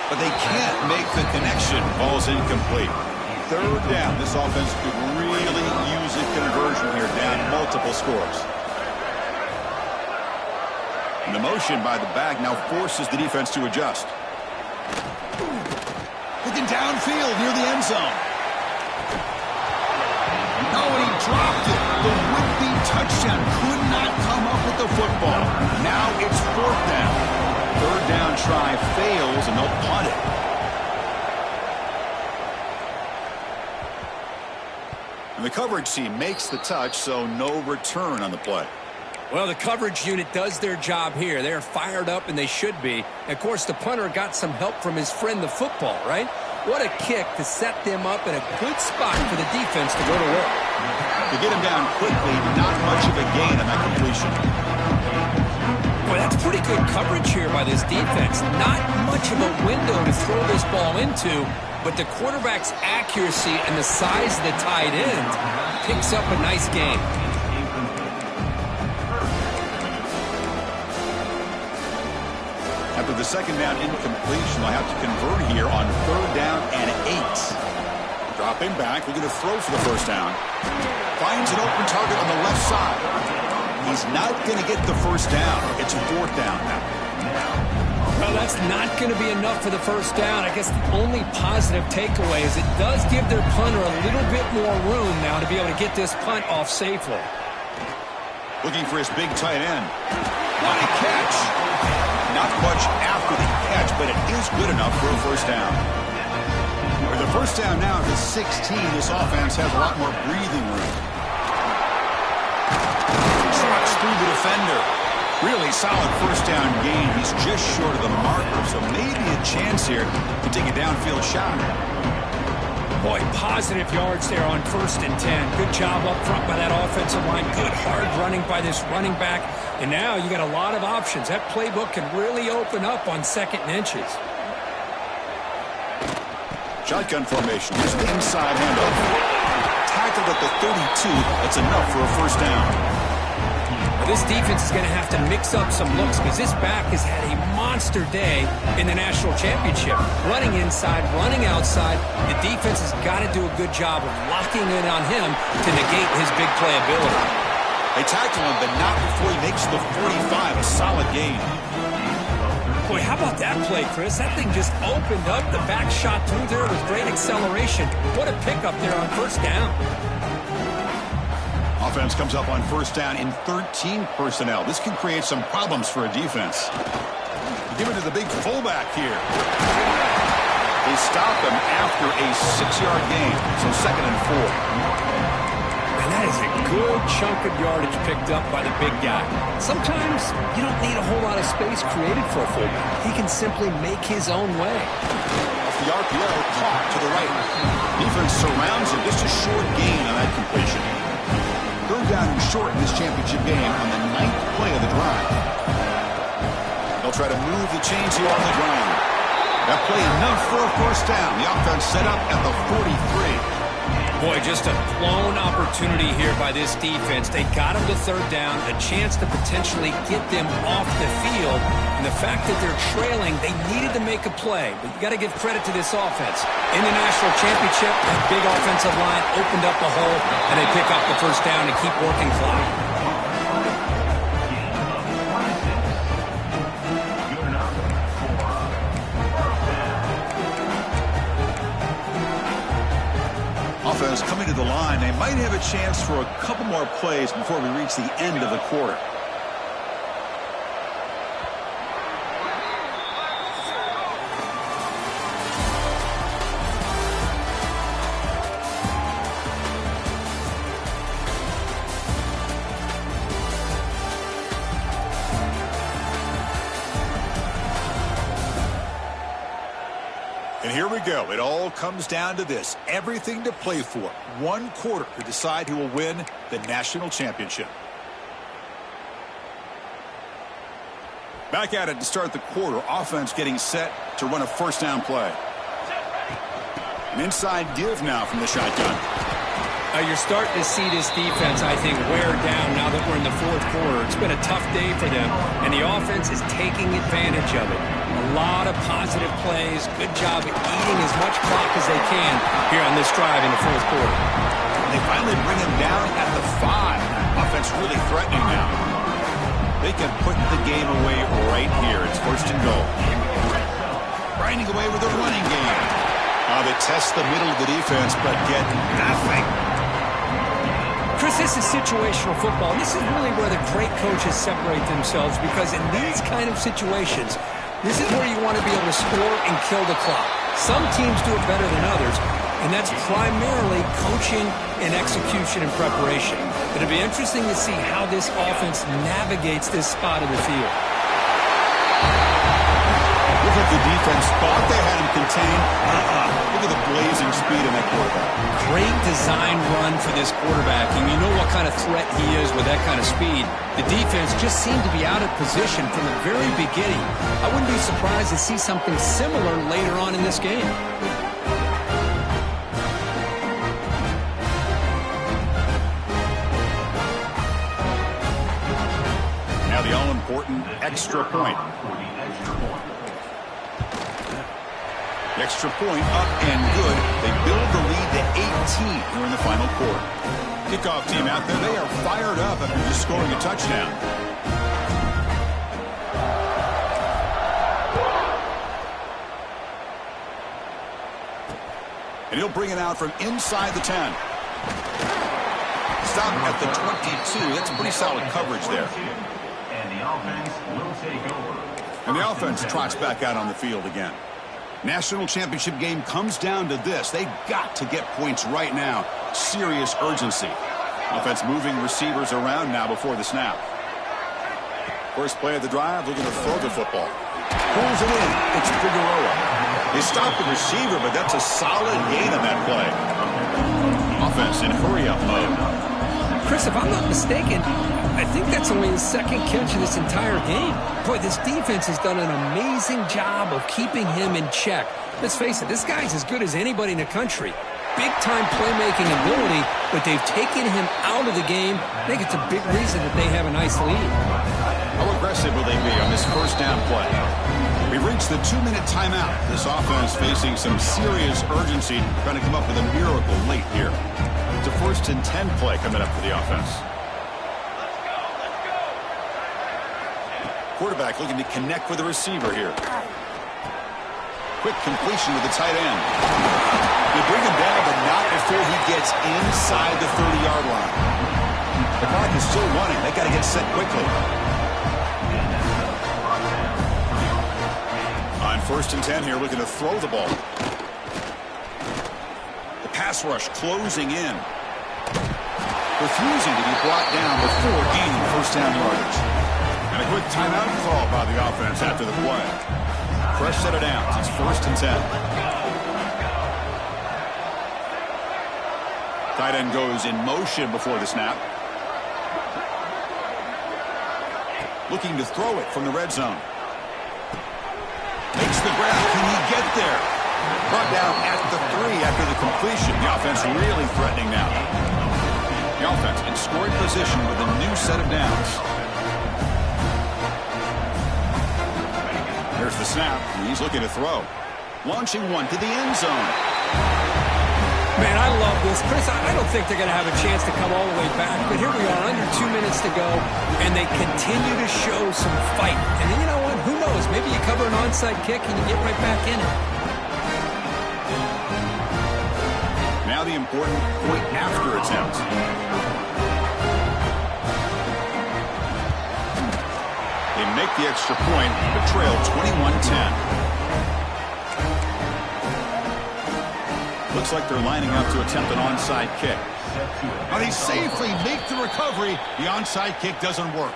But they can't make the connection. Ball's incomplete. 3rd down. This offense could really use a conversion here, down multiple scores. And the motion by the back now forces the defense to adjust. Looking downfield near the end zone. Oh, and he dropped it. The would-be touchdown. Could not come up with the football. Now it's 4th down. 3rd down try fails, and they'll punt it. And the coverage team makes the touch, so no return on the play. Well, the coverage unit does their job here. They're fired up, and they should be. Of course, the punter got some help from his friend, the football, right? What a kick to set them up in a good spot for the defense to go to work. To get him down quickly, not much of a gain on that completion. Boy, that's pretty good coverage here by this defense. Not much of a window to throw this ball into, but the quarterback's accuracy and the size of the tight end picks up a nice game. After the 2nd down incompletion, they'll have to convert here on 3rd down and 8. Dropping back, looking to throw for the 1st down. Finds an open target on the left side. He's not going to get the 1st down. It's 4th down now. Well, that's not going to be enough for the 1st down. I guess the only positive takeaway is it does give their punter a little bit more room now to be able to get this punt off safely. Looking for his big tight end. What a catch! Not much after the catch, but it is good enough for a 1st down. With the 1st down now to 16, this offense has a lot more breathing room. Trucks through the defender. Really solid 1st down gain. He's just short of the marker, so maybe a chance here to take a downfield shot. Boy, positive yards there on 1st and 10. Good job up front by that offensive line. Good hard running by this running back. And now you got a lot of options. That playbook can really open up on 2nd and inches. Shotgun formation. Here's the inside handoff. Tackled at the 32. That's enough for a 1st down. Now, this defense is going to have to mix up some looks because this back has had a monster day in the national championship. Running inside, running outside. The defense has got to do a good job of locking in on him to negate his big playability. They tackle him, but not before he makes the 45. A solid gain. Boy, how about that play, Chris? That thing just opened up. The back shot through there with great acceleration. What a pickup there on 1st down. Offense comes up on 1st down in 13 personnel. This can create some problems for a defense. Give it to the big fullback here. They stop him after a 6-yard gain, so 2nd and 4. And that is a good chunk of yardage picked up by the big guy. Sometimes you don't need a whole lot of space created for a fullback. He can simply make his own way. Off the RPO, caught to the right. Defense surrounds him. Just a short gain on that completion. 3rd down and short in this championship game on the 9th play of the drive. They'll try to move the chains here on the ground. That play enough for a 1st down. The offense set up at the 43. Boy, just a blown opportunity here by this defense. They got him to 3rd down, a chance to potentially get them off the field. And the fact that they're trailing, they needed to make a play. But you got to give credit to this offense. In the national championship, that big offensive line opened up a hole, and they pick up the 1st down and keep working clock. Offense coming to the line. They might have a chance for a couple more plays before we reach the end of the quarter. And here we go. It all comes down to this. Everything to play for. 1 quarter to decide who will win the national championship. Back at it to start the quarter. Offense getting set to run a 1st down play. An inside give now from the shotgun. You're starting to see this defense, I think, wear down now that we're in the 4th quarter. It's been a tough day for them, and the offense is taking advantage of it. A lot of positive plays. Good job at eating as much clock as they can here on this drive in the 4th quarter. They finally bring him down at the 5. Offense really threatening now. They can put the game away right here. It's 1st and goal. Grinding away with a running game. They test the middle of the defense, but get nothing. Chris, this is situational football. This is really where the great coaches separate themselves, because in these kind of situations, this is where you want to be able to score and kill the clock. Some teams do it better than others, and that's primarily coaching and execution and preparation. It'll be interesting to see how this offense navigates this spot of the field. Look at the defense thought they had him contained. Look at the blazing speed in that quarterback. Great design run for this quarterback, and you know what kind of threat he is with that kind of speed. The defense just seemed to be out of position from the very beginning. I wouldn't be surprised to see something similar later on in this game. Now the all-important extra point. The extra point up and good. They build the lead to 18 here in the final quarter. Kickoff team out there. They are fired up after just scoring a touchdown. And he'll bring it out from inside the 10. Stop at the 22. That's pretty solid coverage there. And the offense will take over. And the offense trots back out on the field again. National championship game comes down to this. They've got to get points right now. Serious urgency. Offense moving receivers around now before the snap. First play of the drive, looking to throw the football. Pulls it in. It's Figueroa. They stopped the receiver, but that's a solid gain on that play. Offense in hurry-up mode. Chris, if I'm not mistaken, I think that's only his second catch of this entire game. Boy, this defense has done an amazing job of keeping him in check. Let's face it, this guy's as good as anybody in the country. Big-time playmaking ability, but they've taken him out of the game. I think it's a big reason that they have a nice lead. How aggressive will they be on this first down play? We've reached the 2-minute timeout. This offense facing some serious urgency, trying to come up with a miracle late here. It's a 1st and 10 play coming up for the offense. Quarterback looking to connect with the receiver here. Quick completion with the tight end. They bring him down, but not before he gets inside the 30-yard line. The clock is still running. They got to get set quickly. On 1st and 10 here, looking to throw the ball. The pass rush closing in. Refusing to be brought down before gaining first down yardage. And a quick timeout call by the offense after the play. Fresh set of downs. It's 1st and 10. Tight end goes in motion before the snap. Looking to throw it from the red zone. Makes the grab. Can he get there? Brought down at the 3 after the completion. The offense really threatening now. The offense in scoring position with a new set of downs. There's the snap. He's looking to throw. Launching one to the end zone. Man, I love this. Chris, I don't think they're going to have a chance to come all the way back, but here we are, under 2 minutes to go, and they continue to show some fight. And then, you know what? Who knows? Maybe you cover an onside kick and you get right back in it. Now the important point after attempt. They make the extra point, but trail 21-10. Looks like they're lining up to attempt an onside kick. Now they safely make the recovery. The onside kick doesn't work.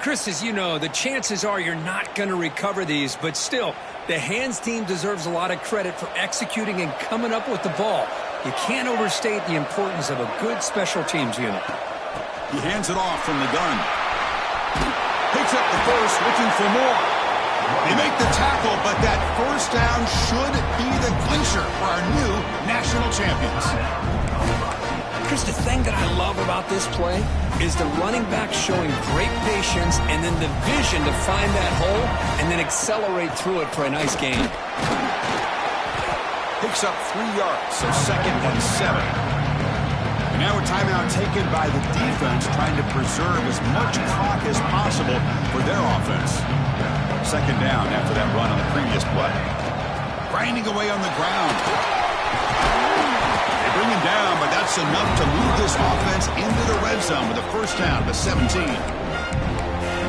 Chris, as you know, the chances are you're not going to recover these, but still, the hands team deserves a lot of credit for executing and coming up with the ball. You can't overstate the importance of a good special teams unit. He hands it off from the gun. Picks up the first, looking for more. They make the tackle, but that first down should be the clincher for our new national champions. Chris, the thing that I love about this play is the running back showing great patience and then the vision to find that hole and then accelerate through it for a nice gain. Picks up 3 yards, so 2nd and 7. And now a timeout taken by the defense, trying to preserve as much clock as possible for their offense. 2nd down after that run on the previous play. Grinding away on the ground. They bring him down, but that's enough to move this offense into the red zone with a first down to 17.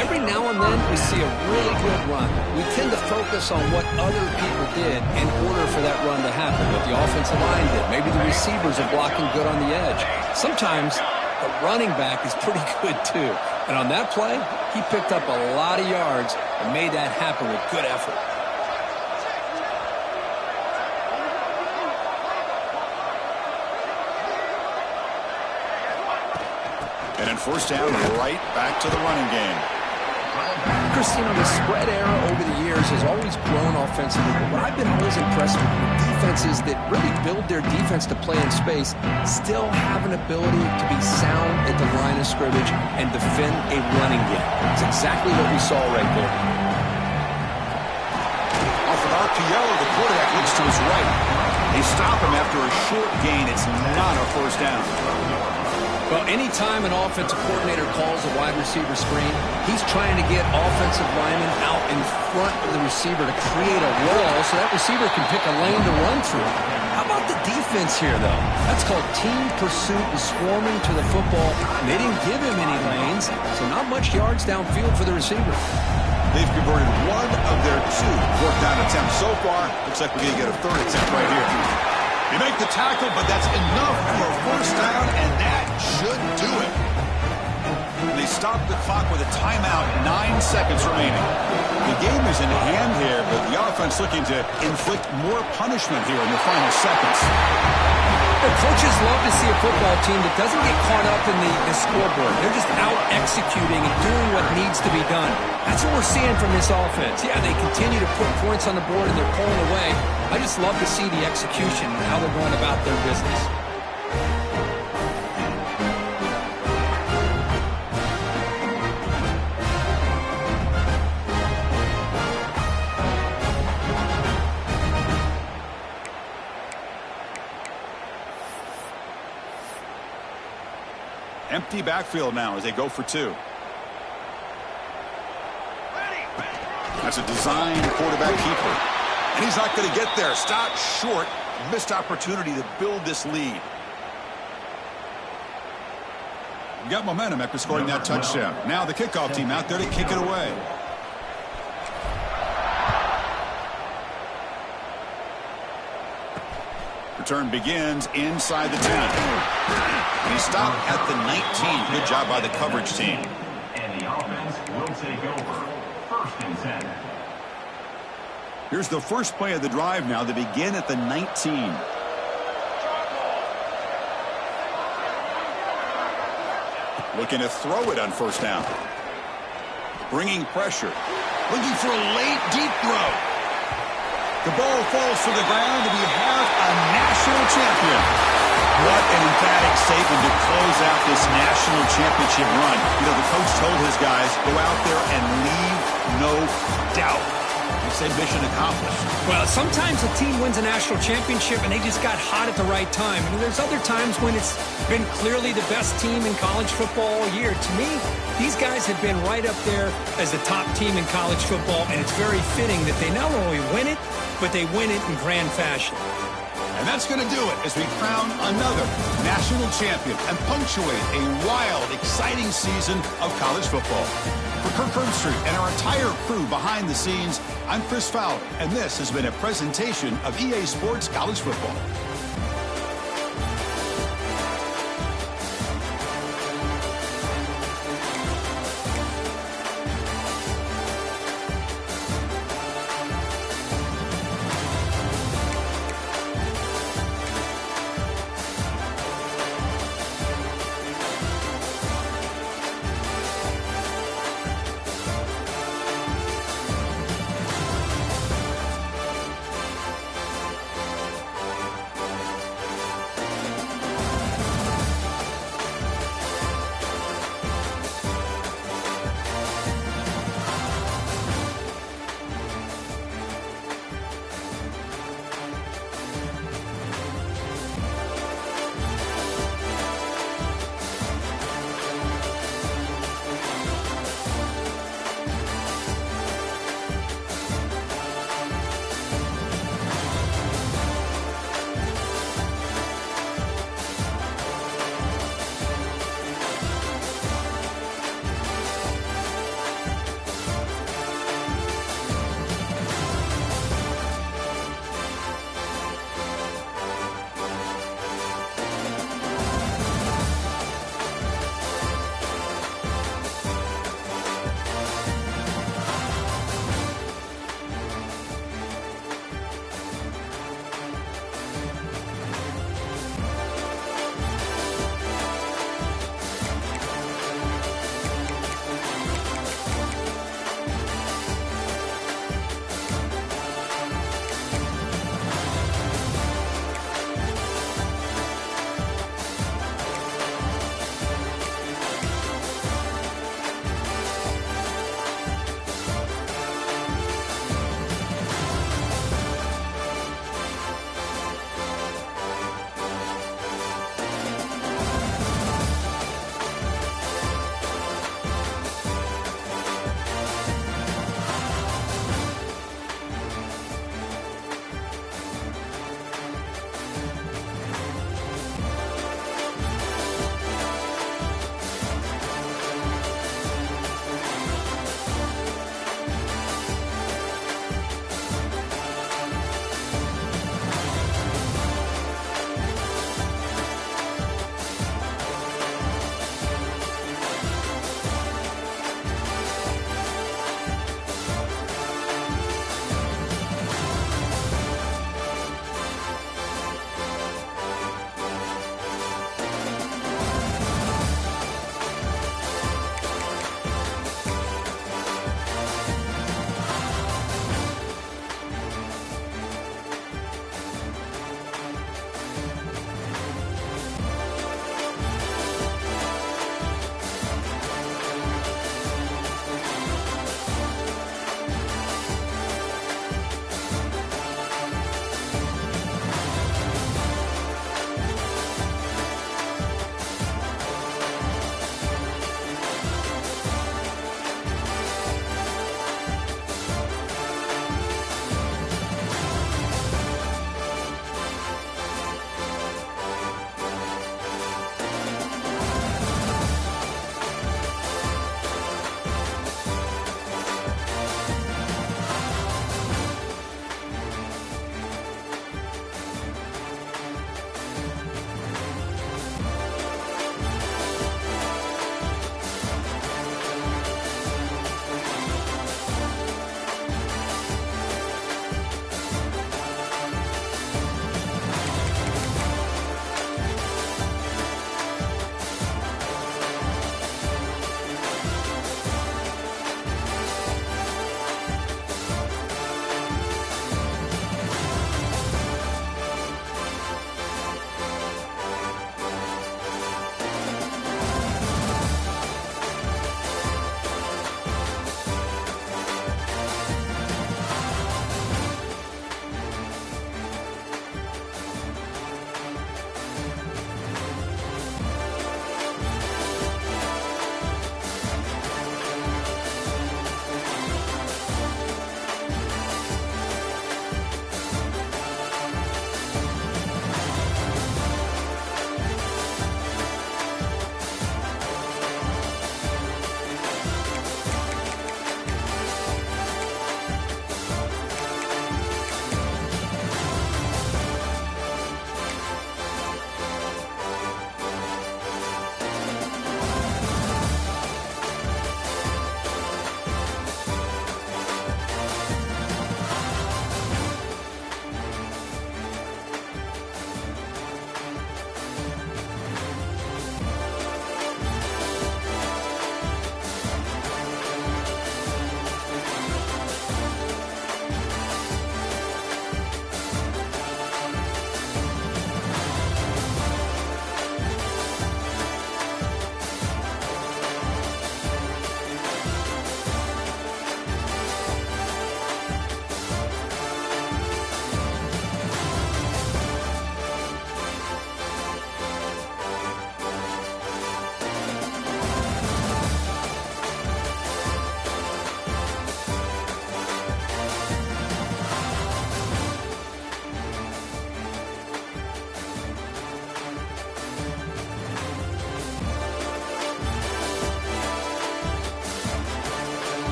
Every now and then we see a really good run. We tend to focus on what other people did in order for that run to happen. What the offensive line did. Maybe the receivers are blocking good on the edge. Sometimes the running back is pretty good too. And on that play, he picked up a lot of yards and made that happen with good effort. And in first down, right back to the running game. Christine, the spread era over the years has always grown offensively, but what I've been always impressed with defenses that really build their defense to play in space still have an ability to be sound at the line of scrimmage and defend a running game. It's exactly what we saw right there. Off an RPO, the quarterback looks to his right. They stop him after a short gain. It's not a first down. Well, anytime an offensive coordinator calls a wide receiver screen, he's trying to get offensive linemen out in front of the receiver to create a wall so that receiver can pick a lane to run through. How about the defense here, though? That's called team pursuit and swarming to the football. And they didn't give him any lanes, so not much yards downfield for the receiver. They've converted one of their two fourth down attempts so far. Looks like we're going to get a third attempt right here. They make the tackle, but that's enough for a first down, and that should do it. They stop the clock with a timeout, 9 seconds remaining. The game is in hand here, but the offense looking to inflict more punishment here in the final seconds. The coaches love to see a football team that doesn't get caught up in the scoreboard. They're just out executing and doing what needs to be done. That's what we're seeing from this offense. Yeah, they continue to put points on the board and they're pulling away. I just love to see the execution and how they're going about their business. Empty backfield now as they go for two. That's a designed quarterback keeper. And he's not going to get there. Stop short. Missed opportunity to build this lead. You got momentum after scoring that touchdown. Now the kickoff team out there to kick it away. Return begins inside the 10. And he stopped at the 19. Good job by the coverage team. And the offense will take over. First and 10. Here's the first play of the drive now. They begin at the 19. Looking to throw it on first down. Bringing pressure. Looking for a late, deep throw. The ball falls to the ground, and we have a national champion. What an emphatic statement to close out this national championship run. You know, the coach told his guys, go out there and leave no doubt. He said mission accomplished. Well, sometimes a team wins a national championship and they just got hot at the right time. And there's other times when it's been clearly the best team in college football all year. To me, these guys have been right up there as the top team in college football, and it's very fitting that they not only win it, but they win it in grand fashion. And that's going to do it as we crown another national champion and punctuate a wild, exciting season of college football. For Kirk Herbstreit and our entire crew behind the scenes, I'm Chris Fowler, and this has been a presentation of EA Sports College Football.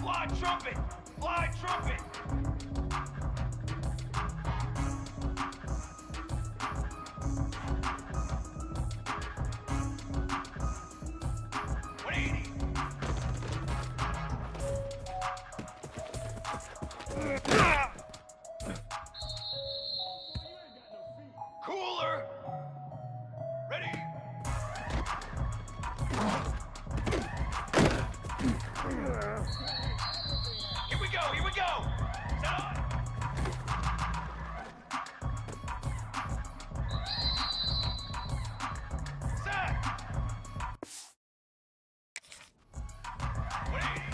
Fly trumpet! Fly trumpet! Cooler! Ready! Here we go! Here we go! Set on! Set! 180!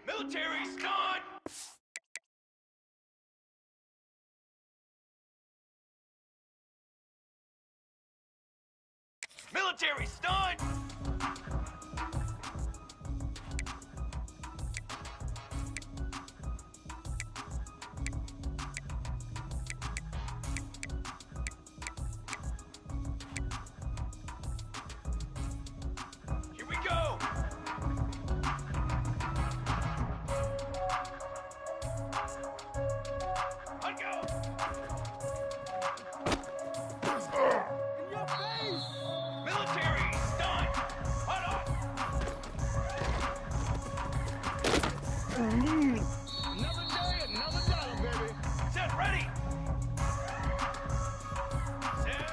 Military stunt! Military stunt! Here we go! On go! In your face! Military stunt! Hold on! Another day, another dollar, baby! Set, ready! Set!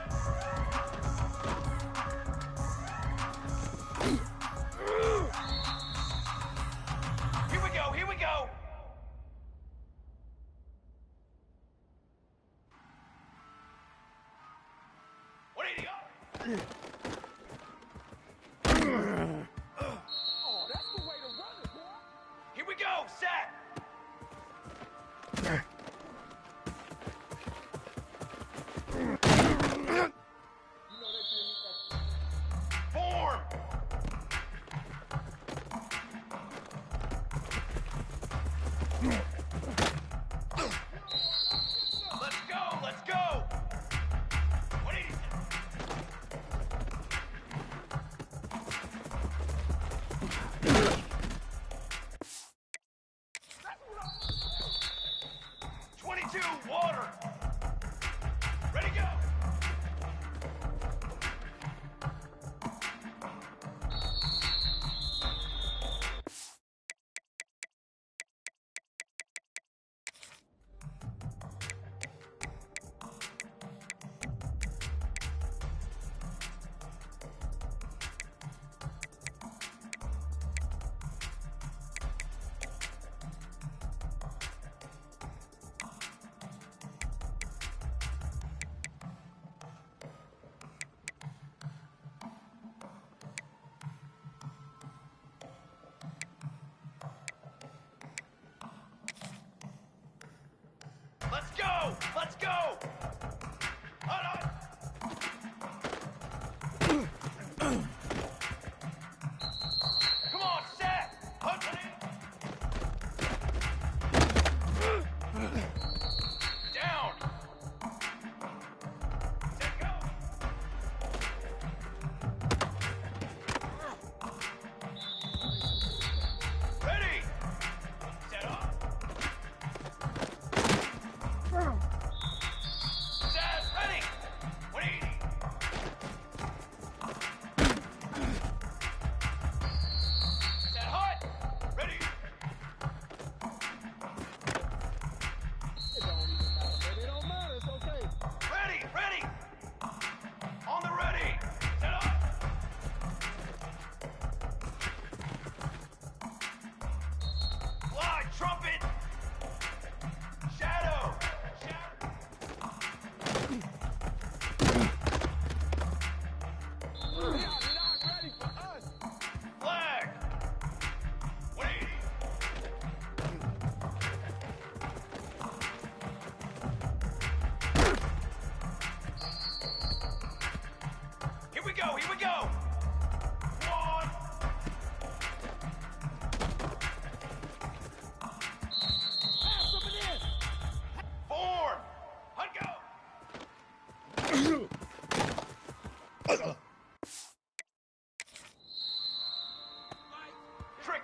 Here we go, here we go! What are you? Oh, that's the way to run it, boy. Here we go, set. Form. Let's go, let's go. What are you? go! Let's go! Hold on! Come on, set! Hunt it in! Down! Set, go! Ready! Set up! Set, ready! 180! Set, hot! Ready! It don't matter, it's okay. Ready! Ready! On the ready! Set up! Fly, trumpet! Shadow! Shadow! They are not ready for us. Flag! 180! Here we go! Here we go! One! Pass up and in. Form! Hunt go! Trick!